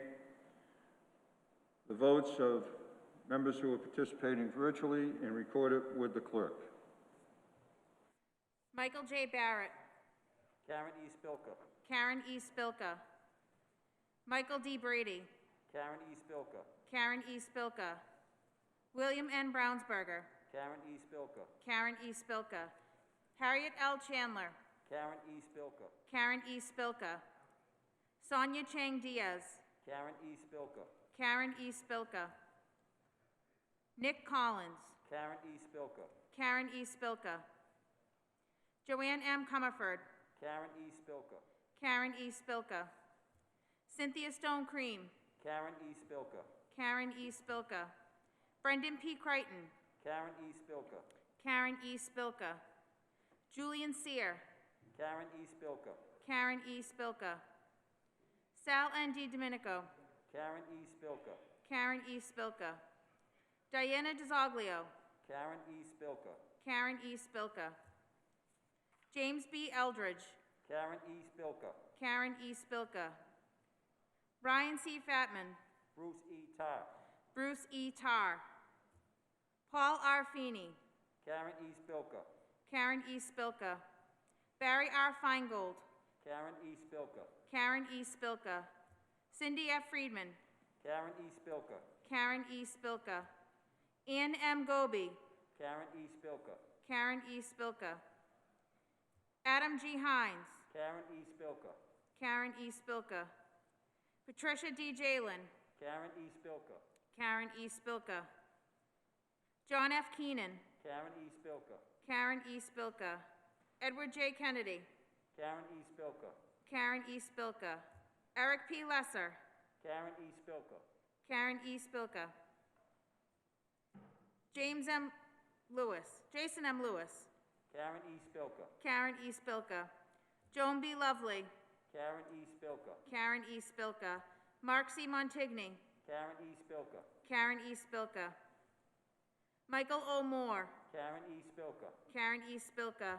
S2: the votes of members who are participating virtually and record it with the clerk.
S5: Michael J. Barrett.
S14: Karen E. Spilka.
S5: Karen E. Spilka. Michael D. Brady.
S14: Karen E. Spilka.
S5: Karen E. Spilka. William N. Brownsberger.
S14: Karen E. Spilka.
S5: Karen E. Spilka. Harriet L. Chandler.
S14: Karen E. Spilka.
S5: Karen E. Spilka. Sonia Chang Diaz.
S14: Karen E. Spilka.
S5: Karen E. Spilka. Nick Collins.
S14: Karen E. Spilka.
S5: Karen E. Spilka. Joanne M. Comerford.
S14: Karen E. Spilka.
S5: Karen E. Spilka. Cynthia Stone Cream.
S14: Karen E. Spilka.
S5: Karen E. Spilka. Brendan P. Crichton.
S14: Karen E. Spilka.
S5: Karen E. Spilka. Julian Sear.
S14: Karen E. Spilka.
S5: Karen E. Spilka. Sal N. D. Domenico.
S14: Karen E. Spilka.
S5: Karen E. Spilka. Diana DeZoglio.
S14: Karen E. Spilka.
S5: Karen E. Spilka. James B. Eldridge.
S14: Karen E. Spilka.
S5: Karen E. Spilka. Ryan C. Fatman.
S14: Bruce E. Tarr.
S5: Bruce E. Tarr. Paul R. Feeney.
S14: Karen E. Spilka.
S5: Karen E. Spilka. Barry R. Feingold.
S14: Karen E. Spilka.
S5: Karen E. Spilka. Cindy F. Friedman.
S14: Karen E. Spilka.
S5: Karen E. Spilka. Ann M. Goby.
S14: Karen E. Spilka.
S5: Karen E. Spilka. Adam G. Hines.
S14: Karen E. Spilka.
S5: Karen E. Spilka. Patricia D. Jalen.
S14: Karen E. Spilka.
S5: Karen E. Spilka. John F. Keenan.
S14: Karen E. Spilka.
S5: Karen E. Spilka. Edward J. Kennedy.
S14: Karen E. Spilka.
S5: Karen E. Spilka. Eric P. Lesser.
S14: Karen E. Spilka.
S5: Karen E. Spilka. James M. Lewis. Jason M. Lewis.
S14: Karen E. Spilka.
S5: Karen E. Spilka. Joan B. Lovely.
S14: Karen E. Spilka.
S5: Karen E. Spilka. Mark C. Montigny.
S14: Karen E. Spilka.
S5: Karen E. Spilka. Michael O. Moore.
S14: Karen E. Spilka.
S5: Karen E. Spilka.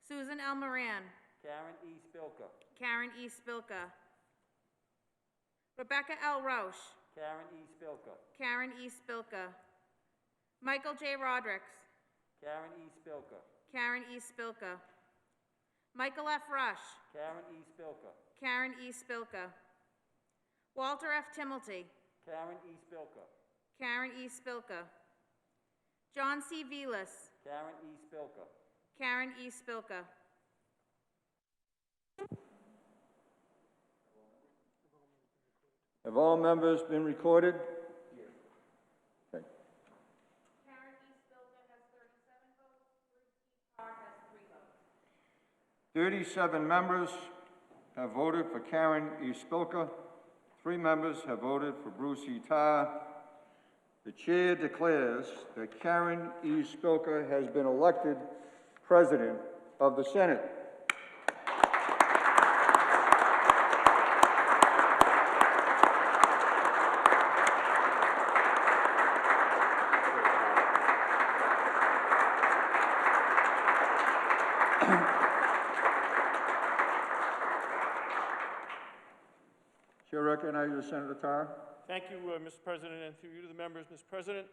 S5: Susan L. Moran.
S14: Karen E. Spilka.
S5: Karen E. Spilka. Rebecca L. Roush.
S14: Karen E. Spilka.
S5: Karen E. Spilka. Michael J. Rodericks.
S14: Karen E. Spilka.
S5: Karen E. Spilka. Michael F. Rush.
S14: Karen E. Spilka.
S5: Karen E. Spilka. Walter F. Timmelty.
S14: Karen E. Spilka.
S5: Karen E. Spilka. John C. Velas.
S14: Karen E. Spilka.
S5: Karen E. Spilka.
S2: Have all members been recorded? Okay.
S5: Karen E. Spilka has 37 votes. Bruce E. Tarr has 3 votes.
S2: 37 members have voted for Karen E. Spilka. 3 members have voted for Bruce E. Tarr. The chair declares that Karen E. Spilka has been elected President of the Senate. Chair recognizes Senator Tarr.
S17: Thank you, Mr. President, and through you to the members. Mr. President,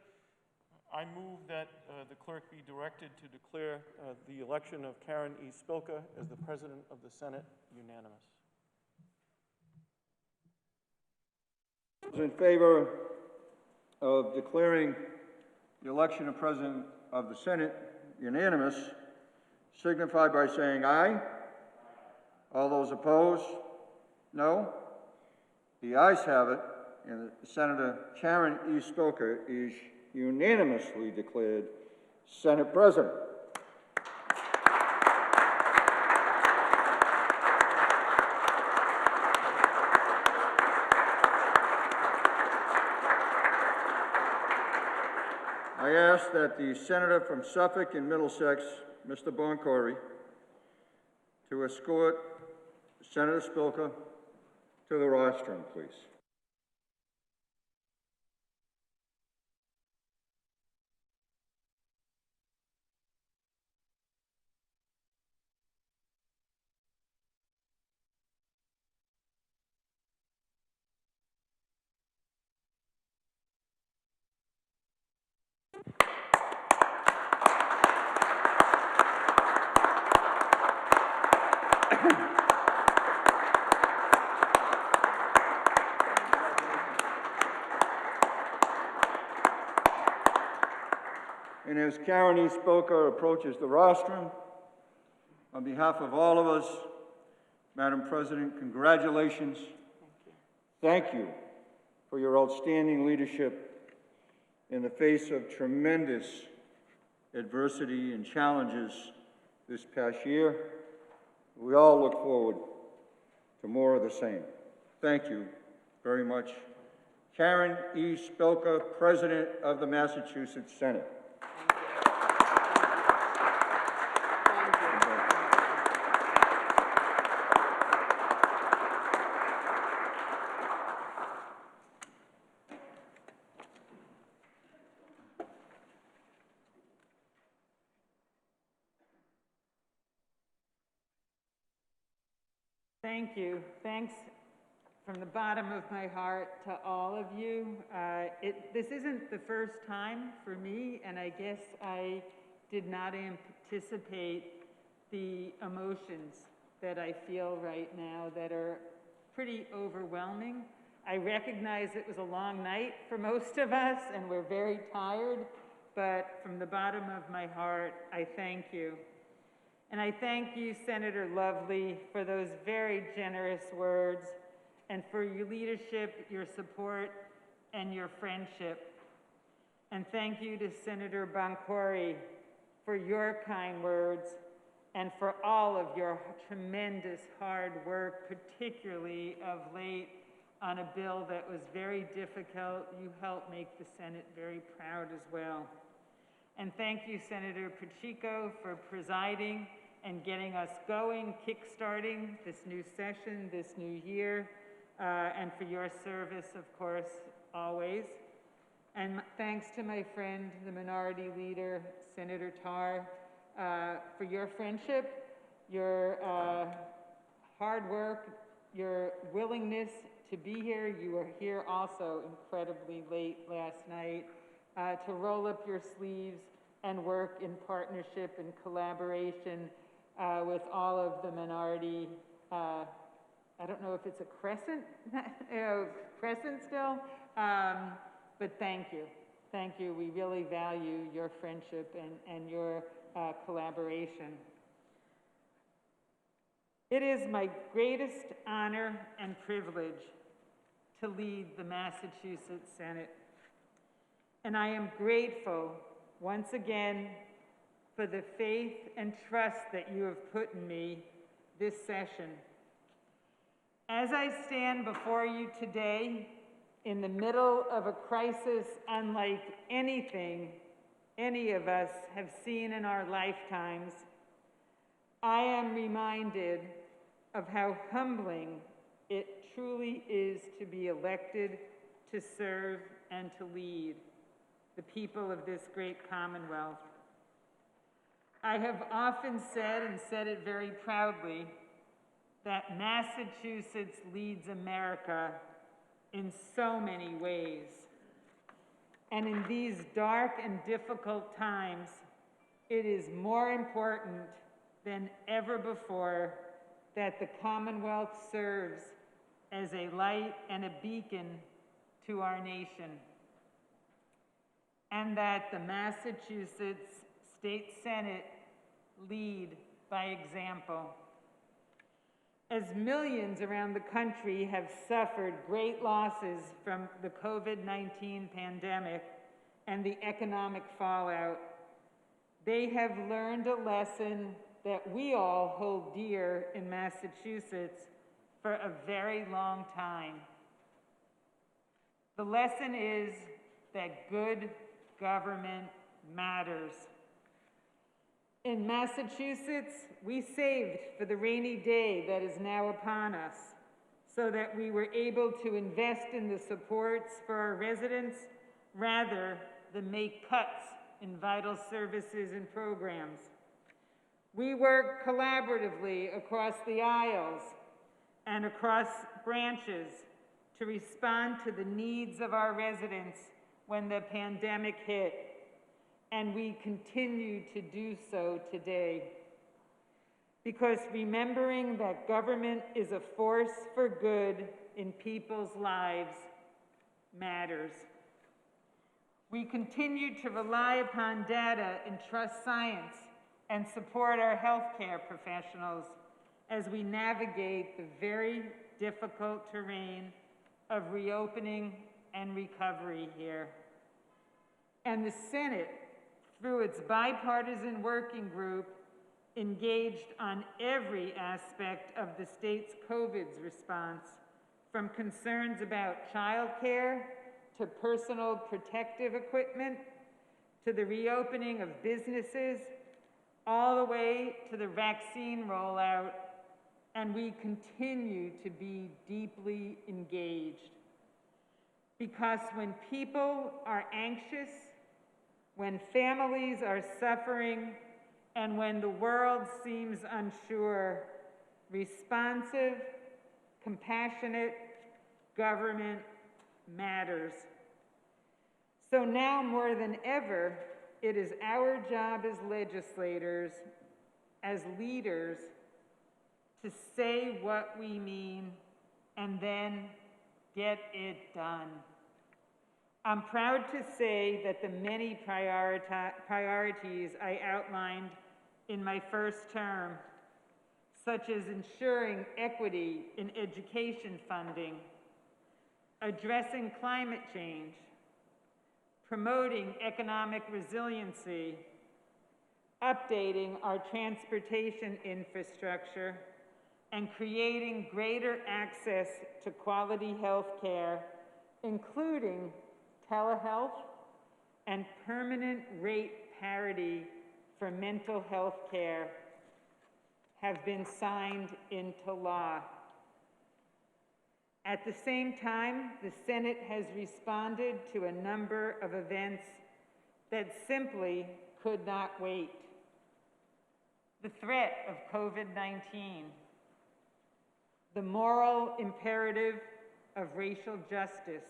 S17: I move that the clerk be directed to declare the election of Karen E. Spilka as the President of the Senate unanimous.
S2: Those in favor of declaring the election of President of the Senate unanimous signify by saying aye. All those opposed, no. The ayes have it, and Senator Karen E. Spilka is unanimously declared Senate President. I ask that the Senator from Suffolk and Middlesex, Mr. Boncory, to escort Senator Spilka to the rostrum, please. And as Karen E. Spilka approaches the rostrum, on behalf of all of us, Madam President, congratulations. Thank you for your outstanding leadership in the face of tremendous adversity and challenges this past year. We all look forward to more of the same. Thank you very much. Karen E. Spilka, President of the Massachusetts Senate.
S16: Thank you. Thanks from the bottom of my heart to all of you. This isn't the first time for me, and I guess I did not anticipate the emotions that I feel right now that are pretty overwhelming. I recognize it was a long night for most of us, and we're very tired, but from the bottom of my heart, I thank you. And I thank you, Senator Lovely, for those very generous words and for your leadership, your support, and your friendship. And thank you to Senator Boncory for your kind words and for all of your tremendous hard work, particularly of late on a bill that was very difficult. You helped make the Senate very proud as well. And thank you, Senator Pacheco, for presiding and getting us going, kickstarting this new session, this new year, and for your service, of course, always. And thanks to my friend, the Minority Leader, Senator Tarr, for your friendship, your hard work, your willingness to be here. You were here also incredibly late last night to roll up your sleeves and work in partnership and collaboration with all of the minority, I don't know if it's a crescent, crescent still, but thank you. Thank you. We really value your friendship and your collaboration. It is my greatest honor and privilege to lead the Massachusetts Senate. And I am grateful once again for the faith and trust that you have put in me this session. As I stand before you today in the middle of a crisis unlike anything any of us have seen in our lifetimes, I am reminded of how humbling it truly is to be elected to serve and to lead the people of this great Commonwealth. I have often said, and said it very proudly, that Massachusetts leads America in so many ways. And in these dark and difficult times, it is more important than ever before that the Commonwealth serves as a light and a beacon to our nation, and that the Massachusetts State Senate lead by example. As millions around the country have suffered great losses from the COVID-19 pandemic and the economic fallout, they have learned a lesson that we all hold dear in Massachusetts for a very long time. The lesson is that good government matters. In Massachusetts, we saved for the rainy day that is now upon us so that we were able to invest in the supports for our residents rather than make cuts in vital services and programs. We work collaboratively across the aisles and across branches to respond to the needs of our residents when the pandemic hit, and we continue to do so today. because remembering that government is a force for good in people's lives matters. We continue to rely upon data and trust science and support our healthcare professionals as we navigate the very difficult terrain of reopening and recovery here. And the Senate, through its bipartisan working group, engaged on every aspect of the state's COVID's response, from concerns about childcare to personal protective equipment, to the reopening of businesses, all the way to the vaccine rollout, and we continue to be deeply engaged. Because when people are anxious, when families are suffering, and when the world seems unsure, responsive, compassionate government matters. So now more than ever, it is our job as legislators, as leaders, to say what we mean and then get it done. I'm proud to say that the many priorities I outlined in my first term, such as ensuring equity in education funding, addressing climate change, promoting economic resiliency, updating our transportation infrastructure, and creating greater access to quality health care, including telehealth and permanent rate parity for mental health care, have been signed into law. At the same time, the Senate has responded to a number of events that simply could not wait. The threat of COVID-19, the moral imperative of racial justice,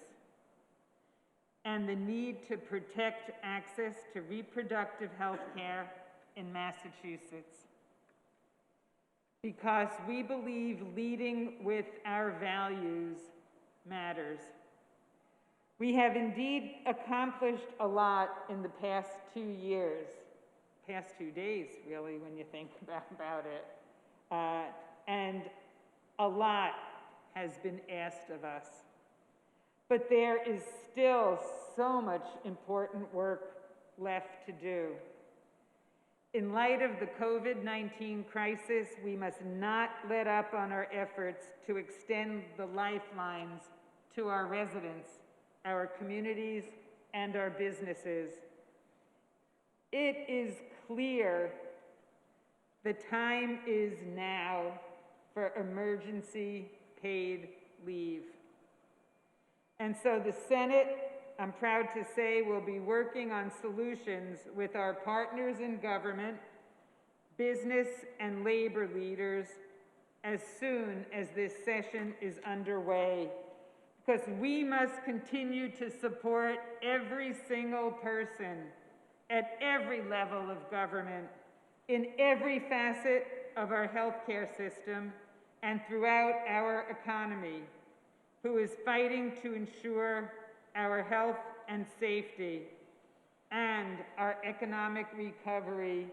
S16: and the need to protect access to reproductive health care in Massachusetts. Because we believe leading with our values matters. We have indeed accomplished a lot in the past 2 years, past 2 days, really, when you think about it. And a lot has been asked of us. But there is still so much important work left to do. In light of the COVID-19 crisis, we must not let up on our efforts to extend the lifelines to our residents, our communities, and our businesses. It is clear the time is now for emergency paid leave. And so the Senate, I'm proud to say, will be working on solutions with our partners in government, business, and labor leaders as soon as this session is underway, because we must continue to support every single person at every level of government, in every facet of our healthcare system, and throughout our economy, who is fighting to ensure our health and safety and our economic recovery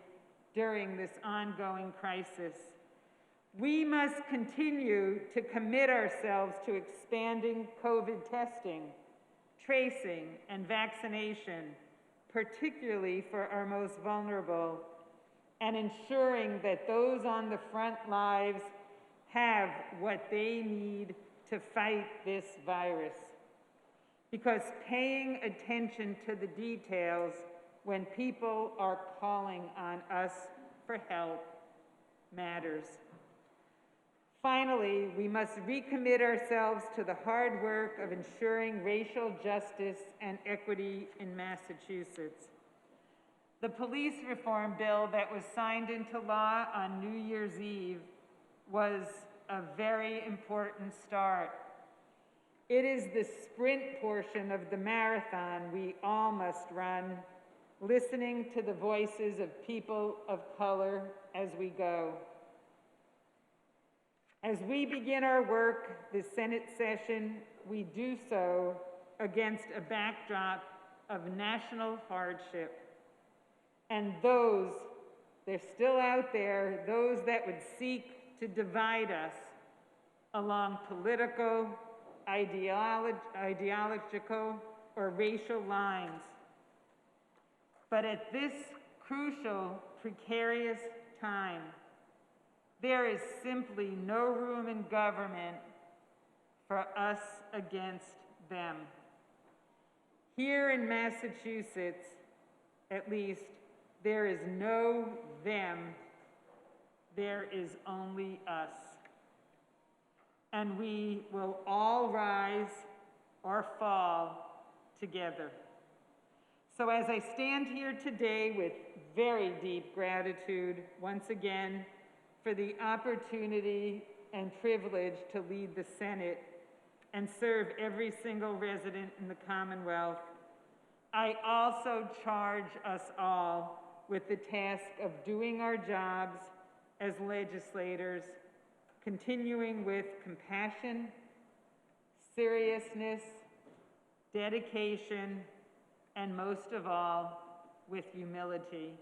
S16: during this ongoing crisis. We must continue to commit ourselves to expanding COVID testing, tracing, and vaccination, particularly for our most vulnerable, and ensuring that those on the front lines have what they need to fight this virus. Because paying attention to the details when people are calling on us for help matters. Finally, we must recommit ourselves to the hard work of ensuring racial justice and equity in Massachusetts. The police reform bill that was signed into law on New Year's Eve was a very important start. It is the sprint portion of the marathon we all must run, listening to the voices of people of color as we go. As we begin our work this Senate session, we do so against a backdrop of national hardship. And those, they're still out there, those that would seek to divide us along political, ideological, or racial lines. But at this crucial, precarious time, there is simply no room in government for us against them. Here in Massachusetts, at least, there is no them, there is only us. And we will all rise or fall together. So as I stand here today with very deep gratitude, once again, for the opportunity and privilege to lead the Senate and serve every single resident in the Commonwealth, I also charge us all with the task of doing our jobs as legislators, continuing with compassion, seriousness, dedication, and most of all, with humility.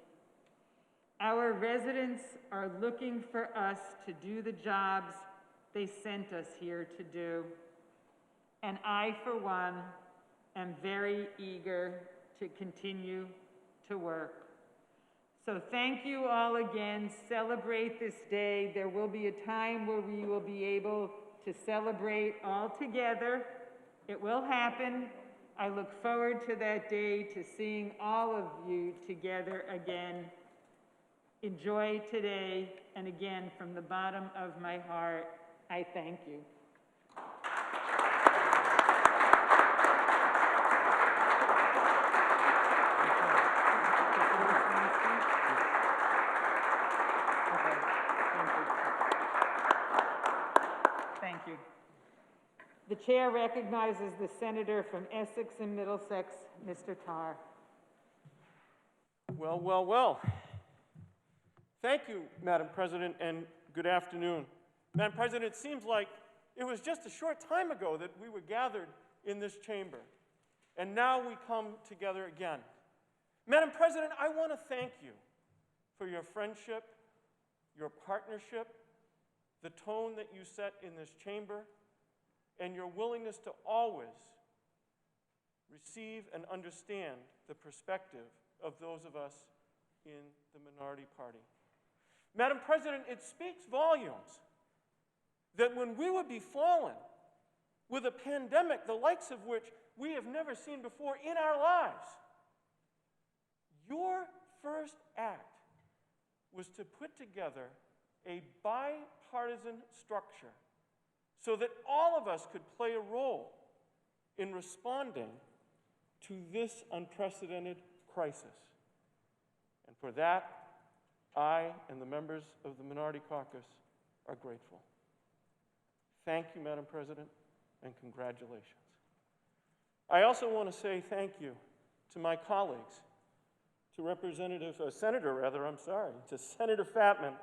S16: Our residents are looking for us to do the jobs they sent us here to do. And I, for one, am very eager to continue to work. So thank you all again. Celebrate this day. There will be a time where we will be able to celebrate all together. It will happen. I look forward to that day, to seeing all of you together again. Enjoy today, and again, from the bottom of my heart, I thank you. Thank you. The chair recognizes the senator from Essex and Middlesex, Mr. Tarr.
S17: Well, well, well. Thank you, Madam President, and good afternoon. Madam President, it seems like it was just a short time ago that we were gathered in this chamber, and now we come together again. Madam President, I want to thank you for your friendship, your partnership, the tone that you set in this chamber, and your willingness to always receive and understand the perspective of those of us in the minority party. Madam President, it speaks volumes that when we would be fallen with a pandemic, the likes of which we have never seen before in our lives, your first act was to put together a bipartisan structure so that all of us could play a role in responding to this unprecedented crisis. And for that, I and the members of the Minority Caucus are grateful. Thank you, Madam President, and congratulations. I also want to say thank you to my colleagues, to Senator Fatman,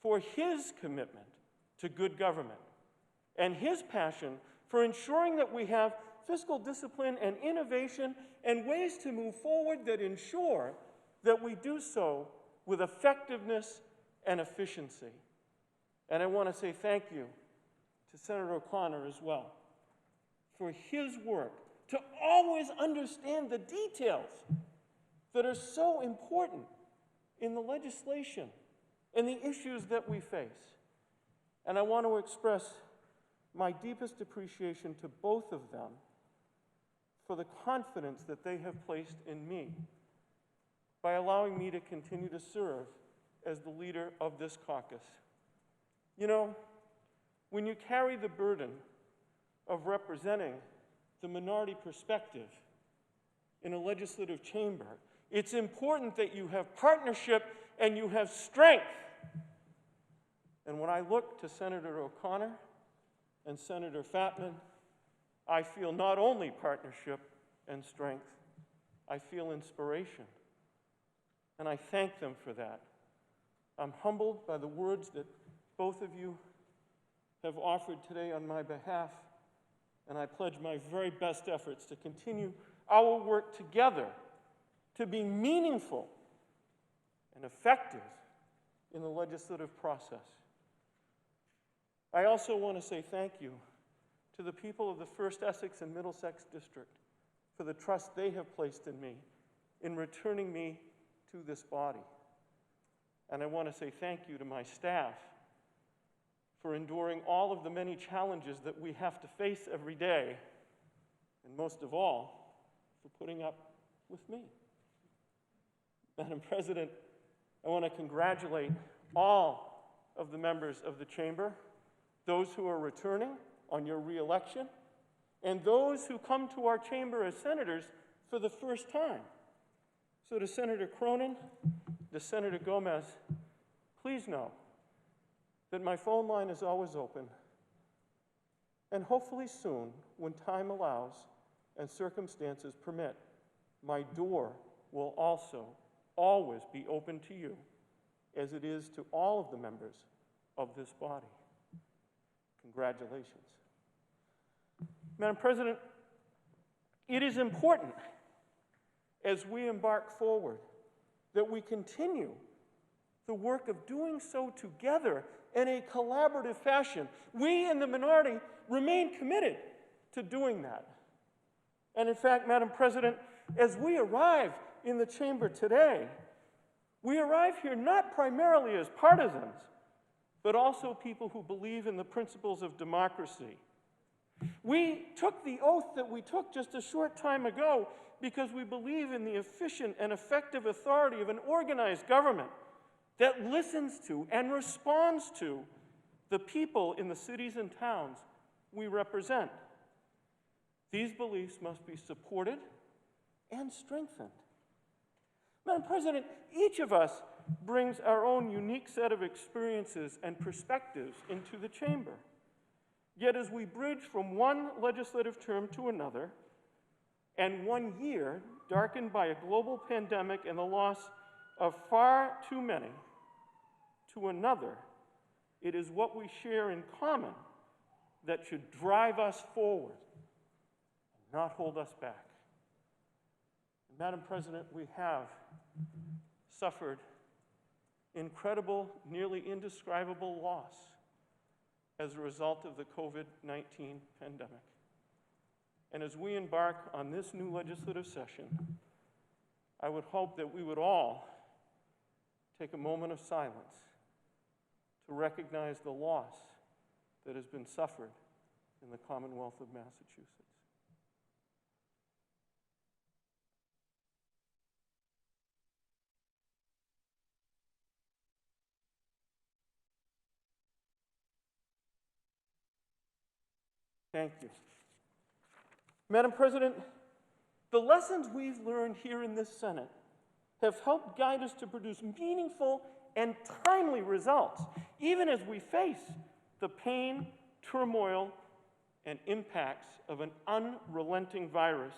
S17: for his commitment to good government and his passion for ensuring that we have fiscal discipline and innovation and ways to move forward that ensure that we do so with effectiveness and efficiency. And I want to say thank you to Senator O'Connor as well for his work to always understand the details that are so important in the legislation and the issues that we face. And I want to express my deepest appreciation to both of them for the confidence that they have placed in me by allowing me to continue to serve as the leader of this caucus. You know, when you carry the burden of representing the minority perspective in a legislative chamber, it's important that you have partnership and you have strength. And when I look to Senator O'Connor and Senator Fatman, I feel not only partnership and strength, I feel inspiration. And I thank them for that. I'm humbled by the words that both of you have offered today on my behalf, and I pledge my very best efforts to continue our work together to be meaningful and effective in the legislative process. I also want to say thank you to the people of the 1st Essex and Middlesex District for the trust they have placed in me in returning me to this body. And I want to say thank you to my staff for enduring all of the many challenges that we have to face every day, and most of all, for putting up with me. Madam President, I want to congratulate all of the members of the Chamber, those who are returning on your re-election, and those who come to our Chamber as senators for the first time. So to Senator Cronin, to Senator Gomez, please know that my phone line is always open, and hopefully soon, when time allows and circumstances permit, my door will also always be open to you, as it is to all of the members of this body. Congratulations. Madam President, it is important as we embark forward that we continue the work of doing so together in a collaborative fashion. We in the minority remain committed to doing that. And in fact, Madam President, as we arrive in the Chamber today, we arrive here not primarily as partisans, but also people who believe in the principles of democracy. We took the oath that we took just a short time ago because we believe in the efficient and effective authority of an organized government that listens to and responds to the people in the cities and towns we represent. These beliefs must be supported and strengthened. Madam President, each of us brings our own unique set of experiences and perspectives into the Chamber. Yet as we bridge from one legislative term to another, and 1 year darkened by a global pandemic and the loss of far too many, to another, it is what we share in common that should drive us forward, not hold us back. Madam President, we have suffered incredible, nearly indescribable loss as a result of the COVID-19 pandemic. And as we embark on this new legislative session, I would hope that we would all take a moment of silence to recognize the loss that has been suffered in the Commonwealth of Massachusetts. Thank you. Madam President, the lessons we've learned here in this Senate have helped guide us to produce meaningful and timely results, even as we face the pain, turmoil, and impacts of an unrelenting virus.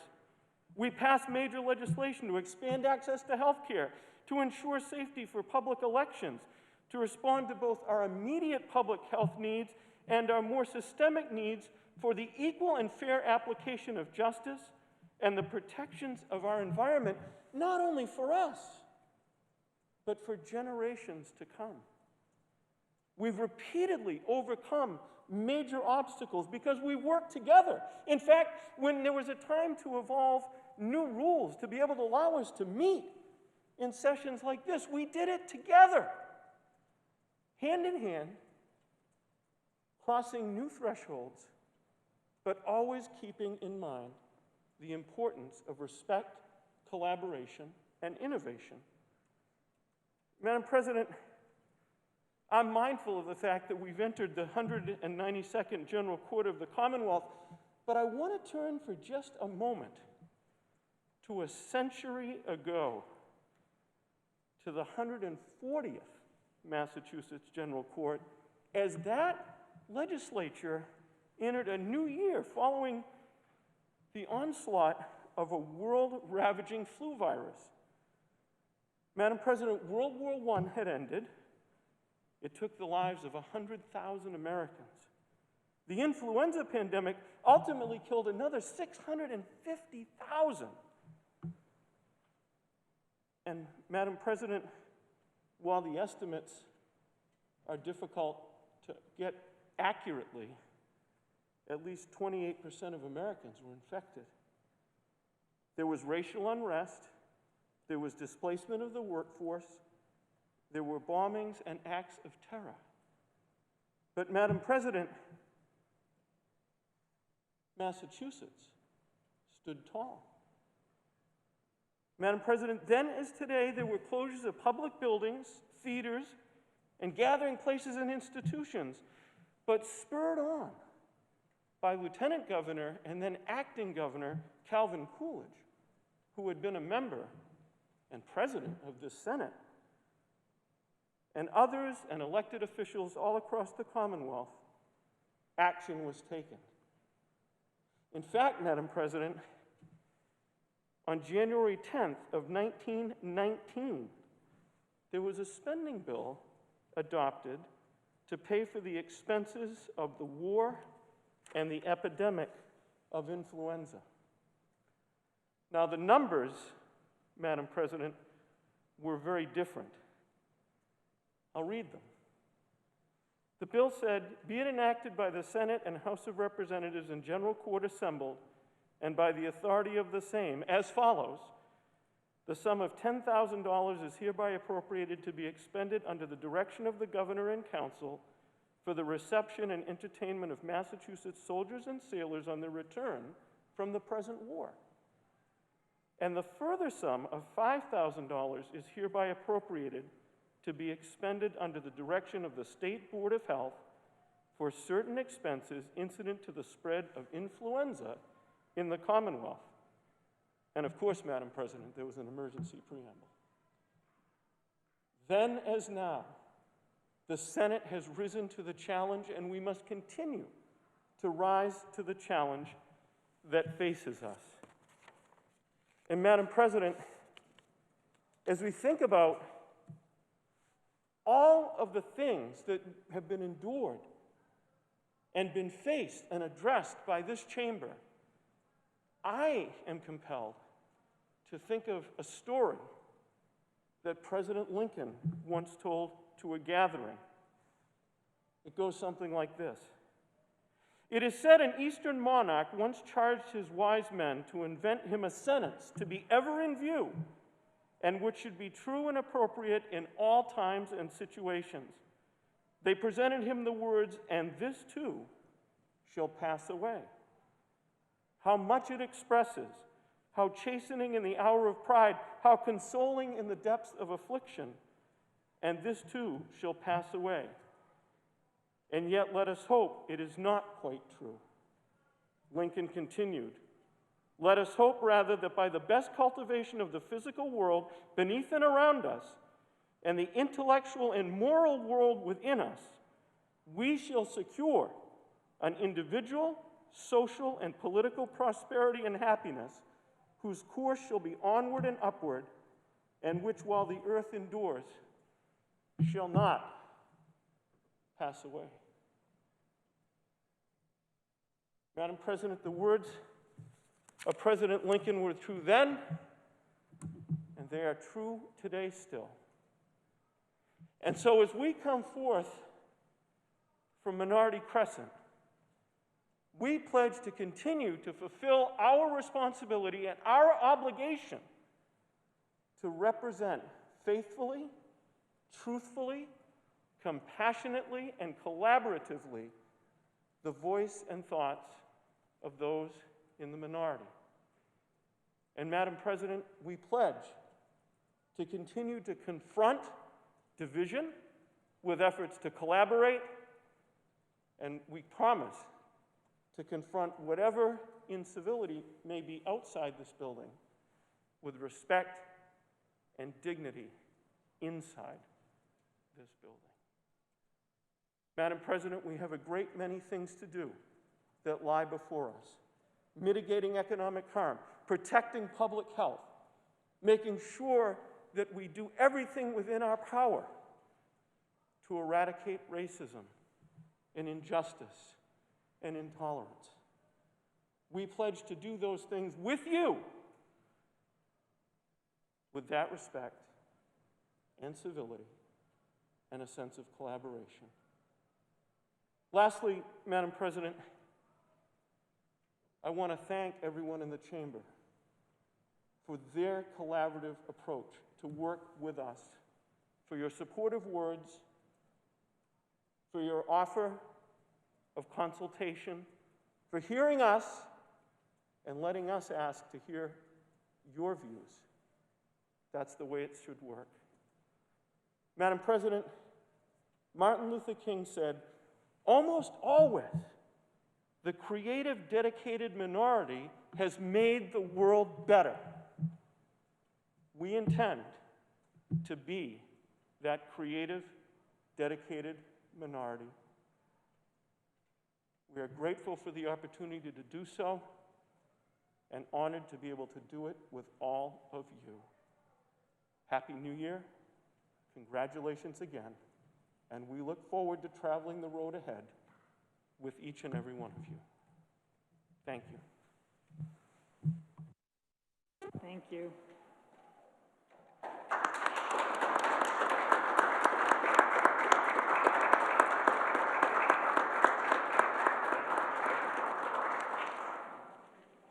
S17: We passed major legislation to expand access to health care, to ensure safety for public elections, to respond to both our immediate public health needs and our more systemic needs for the equal and fair application of justice and the protections of our environment, not only for us, but for generations to come. We've repeatedly overcome major obstacles because we work together. In fact, when there was a time to evolve new rules to be able to allow us to meet in sessions like this, we did it together, hand in hand, crossing new thresholds, but always keeping in mind the importance of respect, collaboration, and innovation. Madam President, I'm mindful of the fact that we've entered the 192nd General Court of the Commonwealth, but I want to turn for just a moment to a century ago, to the 140th Massachusetts General Court, as that legislature entered a new year following the onslaught of a world-ravaging flu virus. Madam President, World War I had ended. It took the lives of 100,000 Americans. The influenza pandemic ultimately killed another 650,000. And, Madam President, while the estimates are difficult to get accurately, at least 28% of Americans were infected. There was racial unrest, there was displacement of the workforce, there were bombings and acts of terror. But, Madam President, Massachusetts stood tall. Madam President, then as today, there were closures of public buildings, theaters, and gathering places and institutions, but spurred on by Lieutenant Governor and then Acting Governor Calvin Coolidge, who had been a member and president of this Senate, and others and elected officials all across the Commonwealth, action was taken. In fact, Madam President, on January 10th of 1919, there was a spending bill adopted to pay for the expenses of the war and the epidemic of influenza. Now, the numbers, Madam President, were very different. I'll read them. The bill said, "Be it enacted by the Senate and House of Representatives in General Court assembled, and by the authority of the same, as follows. The sum of $10,000 is hereby appropriated to be expended under the direction of the Governor and Council for the reception and entertainment of Massachusetts soldiers and sailors on their return from the present war. And the further sum of $5,000 is hereby appropriated to be expended under the direction of the State Board of Health for certain expenses incident to the spread of influenza in the Commonwealth." And of course, Madam President, there was an emergency preamble. Then as now, the Senate has risen to the challenge, and we must continue to rise to the challenge that faces us. And Madam President, as we think about all of the things that have been endured and been faced and addressed by this chamber, I am compelled to think of a story that President Lincoln once told to a gathering. It goes something like this. "It is said an Eastern monarch once charged his wise men to invent him a sentence to be ever in view, and which should be true and appropriate in all times and situations. They presented him the words, 'And this too shall pass away.' How much it expresses, how chastening in the hour of pride, how consoling in the depths of affliction. And this too shall pass away. And yet let us hope it is not quite true." Lincoln continued, "Let us hope rather that by the best cultivation of the physical world beneath and around us, and the intellectual and moral world within us, we shall secure an individual, social, and political prosperity and happiness, whose course shall be onward and upward, and which, while the earth endures, shall not pass away." Madam President, the words of President Lincoln were true then, and they are true today still. And so as we come forth from Minority Crescent, we pledge to continue to fulfill our responsibility and our obligation to represent faithfully, truthfully, compassionately, and collaboratively the voice and thoughts of those in the minority. And Madam President, we pledge to continue to confront division with efforts to collaborate, and we promise to confront whatever incivility may be outside this building with respect and dignity inside this building. Madam President, we have a great many things to do that lie before us. Mitigating economic harm, protecting public health, making sure that we do everything within our power to eradicate racism and injustice and intolerance. We pledge to do those things with you, with that respect and civility and a sense of collaboration. Lastly, Madam President, I want to thank everyone in the chamber for their collaborative approach to work with us, for your supportive words, for your offer of consultation, for hearing us and letting us ask to hear your views. That's the way it should work. Madam President, Martin Luther King said, almost always, the creative, dedicated minority has made the world better. We intend to be that creative, dedicated minority. We are grateful for the opportunity to do so and honored to be able to do it with all of you. Happy New Year. Congratulations again. And we look forward to traveling the road ahead with each and every one of you. Thank you.
S16: Thank you.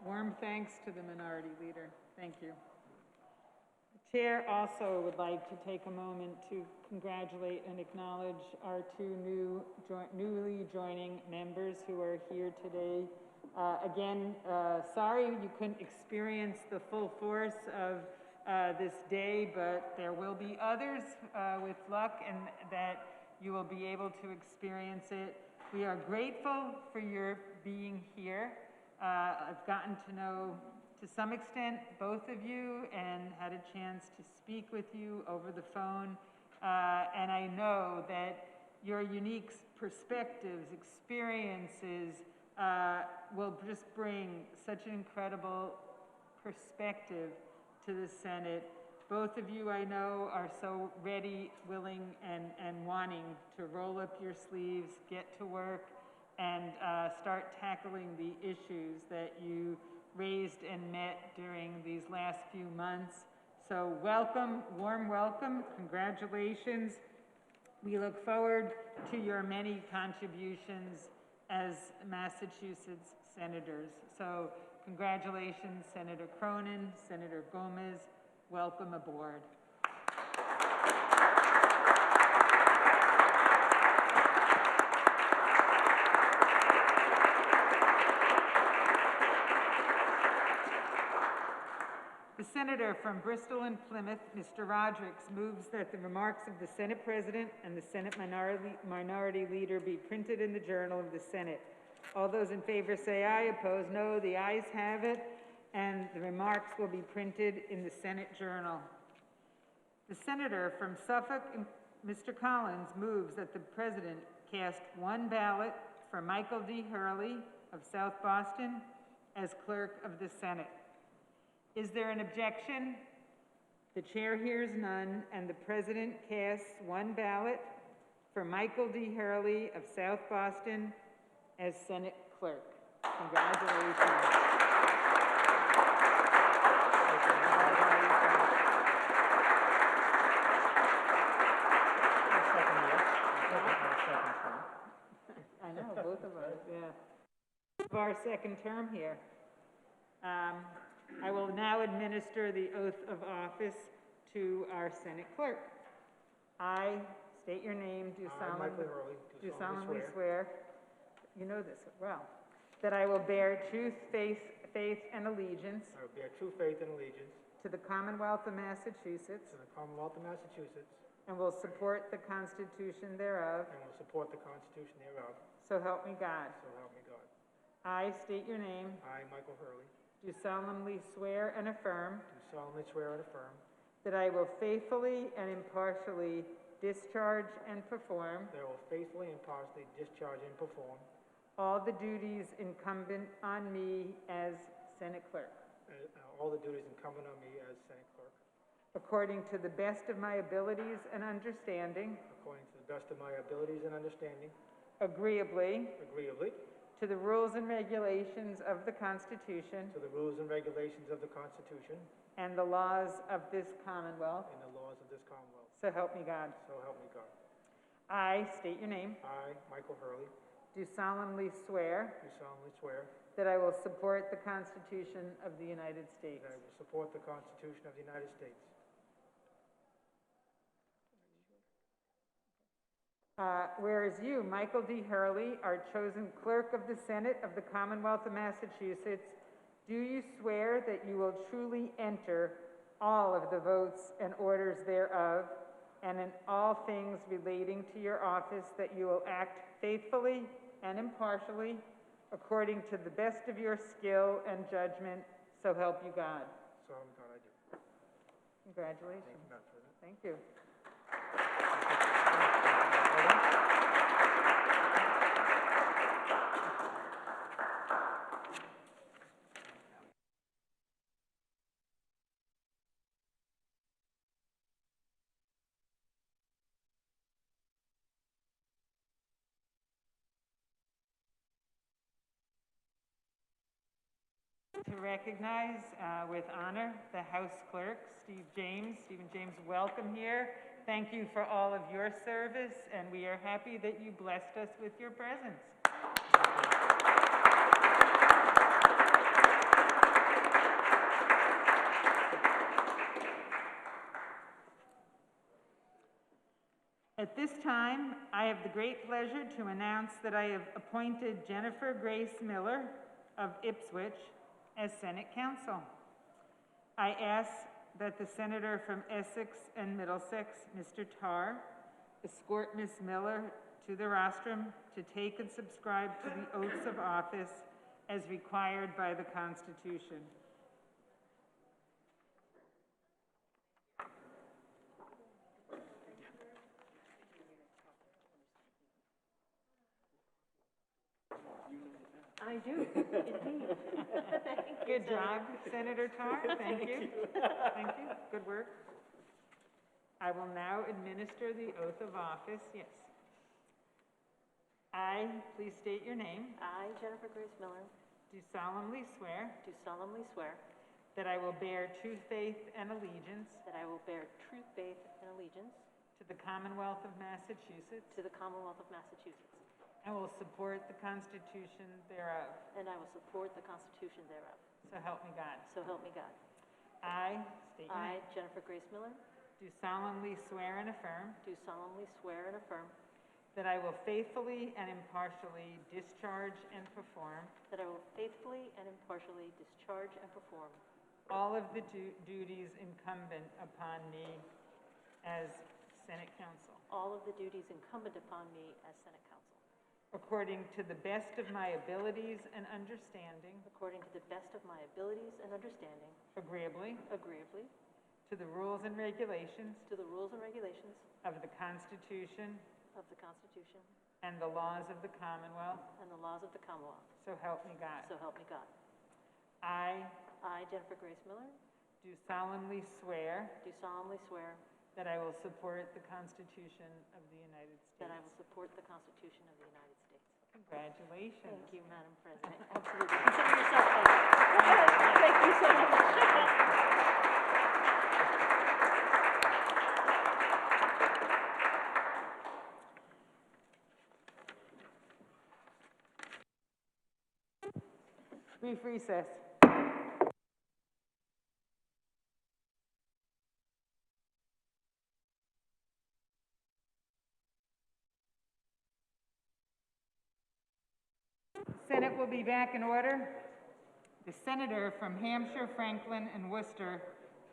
S16: Warm thanks to the Minority Leader. Thank you. The Chair also would like to take a moment to congratulate and acknowledge our two newly joining members who are here today. Again, sorry you couldn't experience the full force of this day, but there will be others with luck and that you will be able to experience it. We are grateful for your being here. I've gotten to know, to some extent, both of you and had a chance to speak with you over the phone. And I know that your unique perspectives, experiences will just bring such an incredible perspective to the Senate. Both of you, I know, are so ready, willing, and wanting to roll up your sleeves, get to work, and start tackling the issues that you raised and met during these last few months. So welcome, warm welcome, congratulations. We look forward to your many contributions as Massachusetts senators. So congratulations, Senator Cronin, Senator Gomez, welcome aboard. The Senator from Bristol and Plymouth, Mr. Rodericks, moves that the remarks of the Senate President and the Senate Minority Leader be printed in the Journal of the Senate. All those in favor say aye, opposed no. The ayes have it, and the remarks will be printed in the Senate Journal. The Senator from Suffolk, Mr. Collins, moves that the President cast one ballot for Michael D. Hurley of South Boston as Clerk of the Senate. Is there an objection? The Chair hears none, and the President casts one ballot for Michael D. Hurley of South Boston as Senate Clerk. Congratulations. I know, both of us, yeah. Of our second term here. I will now administer the oath of office to our Senate Clerk. I state your name, do solemnly swear, you know this well, that I will bear truth, faith, and allegiance.
S1: I will bear true faith and allegiance
S16: to the Commonwealth of Massachusetts.
S1: to the Commonwealth of Massachusetts,
S16: And will support the Constitution thereof.
S1: and will support the Constitution thereof.
S16: So help me God.
S1: So help me God.
S16: I state your name.
S1: I, Michael Hurley,
S16: Do solemnly swear and affirm
S1: do solemnly swear and affirm
S16: that I will faithfully and impartially discharge and perform
S1: that I will faithfully and impartially discharge and perform
S16: all the duties incumbent on me as Senate Clerk,
S1: all the duties incumbent on me as Senate Clerk,
S16: according to the best of my abilities and understanding,
S1: according to the best of my abilities and understanding,
S16: agreeably
S1: agreeably
S16: to to the rules and regulations of the Constitution
S10: to the rules and regulations of the Constitution
S16: and the laws of this Commonwealth,
S10: and the laws of this Commonwealth.
S16: so help me God.
S10: So help me God.
S16: I state your name.
S10: I, Michael Hurley,
S16: Do solemnly swear
S10: do solemnly swear
S16: that I will support the Constitution of the United States.
S10: that I will support the Constitution of the United States.
S16: Whereas you, Michael D. Hurley, are chosen clerk of the Senate of the Commonwealth of Massachusetts, do you swear that you will truly enter all of the votes and orders thereof, and in all things relating to your office that you will act faithfully and impartially, according to the best of your skill and judgment, so help you God?
S10: So help me God, I do.
S16: Congratulations.
S10: Thank you, Madam President.
S16: Thank you. To recognize with honor the House Clerk, Stephen James, welcome here. Thank you for all of your service, and we are happy that you blessed us with your presence. At this time, I have the great pleasure to announce that I have appointed Jennifer Grace Miller of Ipswich as Senate Counsel. I ask that the Senator from Essex and Middlesex, Mr. Tarr, escort Ms. Miller to the rostrum to take and subscribe to the oaths of office as required by the Constitution. I do, indeed. Good job, Senator Tarr. Thank you. Thank you. Good work. I will now administer the oath of office. Yes. I, please state your name,
S18: I, Jennifer Grace Miller,
S16: do solemnly swear
S18: do solemnly swear
S16: that I will bear true faith and allegiance
S18: that I will bear true faith and allegiance
S16: to the Commonwealth of Massachusetts
S18: to the Commonwealth of Massachusetts,
S16: and will support the Constitution thereof.
S18: and I will support the Constitution thereof.
S16: So help me God.
S18: So help me God.
S16: I, state your
S18: I,
S16: name,
S18: Jennifer Grace Miller,
S16: do solemnly swear and affirm
S18: do solemnly swear and affirm
S16: that I will faithfully and impartially discharge and perform
S18: that I will faithfully and impartially discharge and perform
S16: all of the duties incumbent upon me as Senate Counsel,
S18: all of the duties incumbent upon me as Senate Counsel,
S16: according to the best of my abilities and understanding,
S18: according to the best of my abilities and understanding,
S16: agreeably
S18: agreeably
S16: to the rules and regulations
S18: to the rules and regulations
S16: of the Constitution
S18: of the Constitution
S16: and the laws of the Commonwealth,
S18: and the laws of the Commonwealth.
S16: so help me God.
S18: So help me God.
S16: I
S18: I, Jennifer Grace Miller,
S16: do solemnly swear
S18: do solemnly swear
S16: that I will support the Constitution of the United
S18: that I
S16: States.
S18: will support the Constitution of the United States.
S16: Congratulations.
S18: Thank you, Madam President. Absolutely. Consider yourself thankful. Thank you so much.
S16: Brief recess. Senate will be back in order. The Senator from Hampshire, Franklin, and Worcester,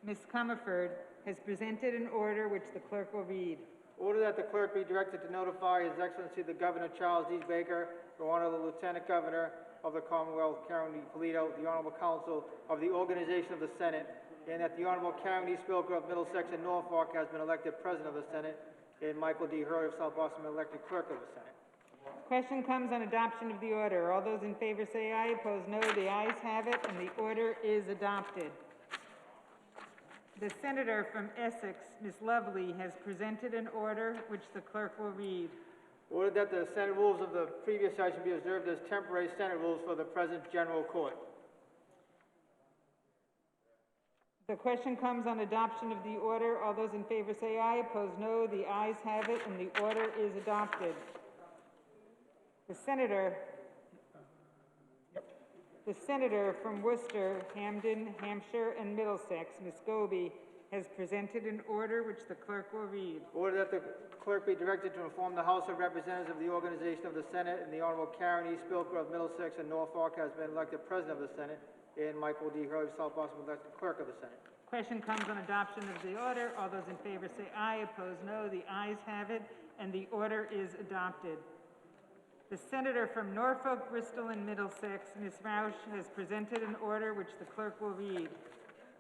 S16: Ms. Comerford, has presented an order which the clerk will read.
S10: Order that the clerk be directed to notify His Excellency the Governor Charles D. Baker, the Honorable Lieutenant Governor of the Commonwealth, Karen D. Polito, the Honorable Counsel of the Organization of the Senate, and that the Honorable Karen D. Spilka of Middlesex and Norfolk has been elected President of the Senate, and Michael D. Hurley of South Boston been elected Clerk of the Senate.
S16: Question comes on adoption of the order. All those in favor say aye, opposed no. The ayes have it, and the order is adopted. The Senator from Essex, Ms. Lovely, has presented an order which the clerk will read.
S10: Ordered that the Senate rules of the previous session be observed as temporary Senate rules for the present general court.
S16: The question comes on adoption of the order. All those in favor say aye. Opposed, no. The ayes have it, and the order is adopted. The senator from Worcester, Hampden, Hampshire, and Middlesex, Ms. Goby, has presented an order which the clerk will read.
S10: Order that the clerk be directed to inform the House of Representatives of the organization of the Senate, and the Honorable Karen E. Spilka of Middlesex and Norfolk has been elected President of the Senate, and Michael D. Hurley of South Boston elected Clerk of the Senate.
S16: Question comes on adoption of the order. All those in favor say aye. Opposed, no. The ayes have it, and the order is adopted. The senator from Norfolk, Bristol, and Middlesex, Ms. Roush, has presented an order which the clerk will read.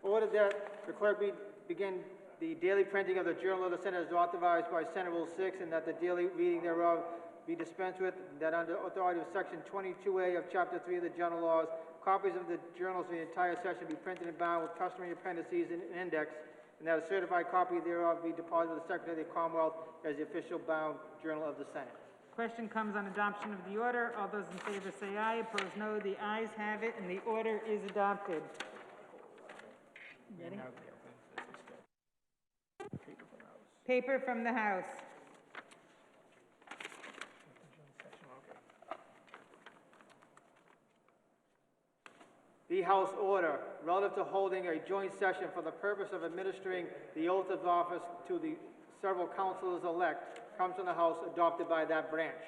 S10: Ordered that the clerk begin the daily printing of the Journal of the Senate as authorized by Senate Rule 6, and that the daily reading thereof be dispensed with, that under authority of Section 22A of Chapter 3 of the General Laws, copies of the journals for the entire session be printed and bound with customary appendices and an index, and that a certified copy thereof be deposited with the Secretary of the Commonwealth as the official bound journal of the Senate.
S16: Question comes on adoption of the order. All those in favor say aye. Opposed, no. The ayes have it, and the order is adopted. Ready? Paper from the House.
S10: The House order relative to holding a joint session for the purpose of administering the oath of office to the several councilors-elect comes from the House, adopted by that branch.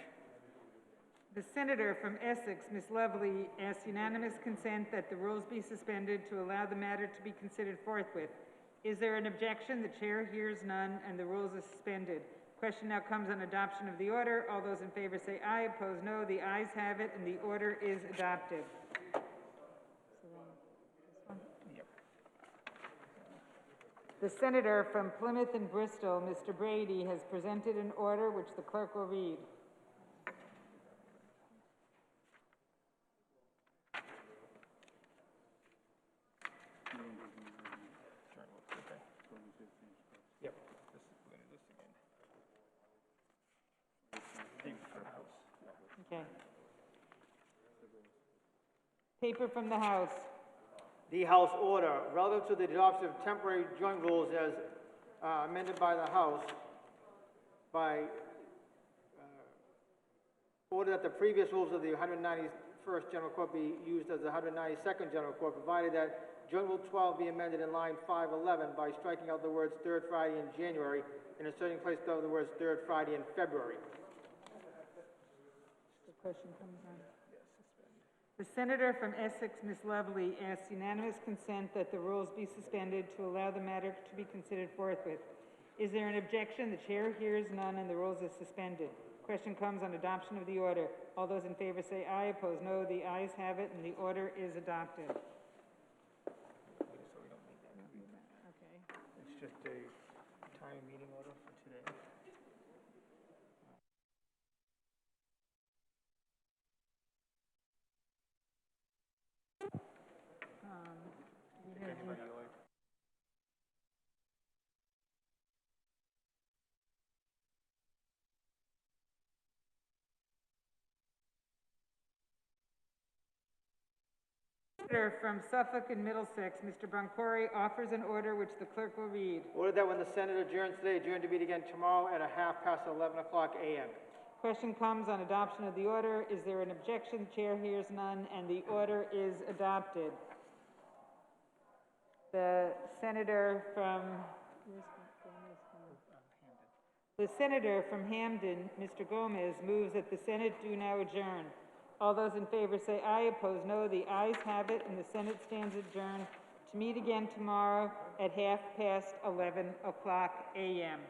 S16: The senator from Essex, Ms. Lovely, asks unanimous consent that the rules be suspended to allow the matter to be considered forthwith. Is there an objection? The chair hears none, and the rules are suspended. Question now comes on adoption of the order. All those in favor say aye. Opposed, no. The ayes have it, and the order is adopted. The senator from Plymouth and Bristol, Mr. Brady, has presented an order which the clerk will read.
S2: Yep.
S16: Okay. Paper from the House.
S10: The House order relative to the adoption of temporary joint rules as amended by the House by order that the previous rules of the 191st General Court be used as the 192nd General Court, provided that Joint Rule 12 be amended in line 511 by striking out the words third Friday in January and inserting in place of the words third Friday in February.
S16: The question comes on. The senator from Essex, Ms. Lovely, asks unanimous consent that the rules be suspended to allow the matter to be considered forthwith. Is there an objection? The chair hears none, and the rules are suspended. Question comes on adoption of the order. All those in favor say aye. Opposed, no. The ayes have it, and the order is adopted. Okay.
S10: It's just a time meeting order for today.
S16: Senator from Suffolk and Middlesex, Mr. Brancore, offers an order which the clerk will read.
S10: Order that when the Senate adjourns today, adjourn to meet again tomorrow at 11:30 a.m.
S16: Question comes on adoption of the order. Is there an objection? The chair hears none, and the order is adopted. The senator from Hampden, Mr. Gomez, moves that the Senate do now adjourn. All those in favor say aye. Opposed, no. The ayes have it, and the Senate stands adjourned to meet again tomorrow at 11:30 a.m.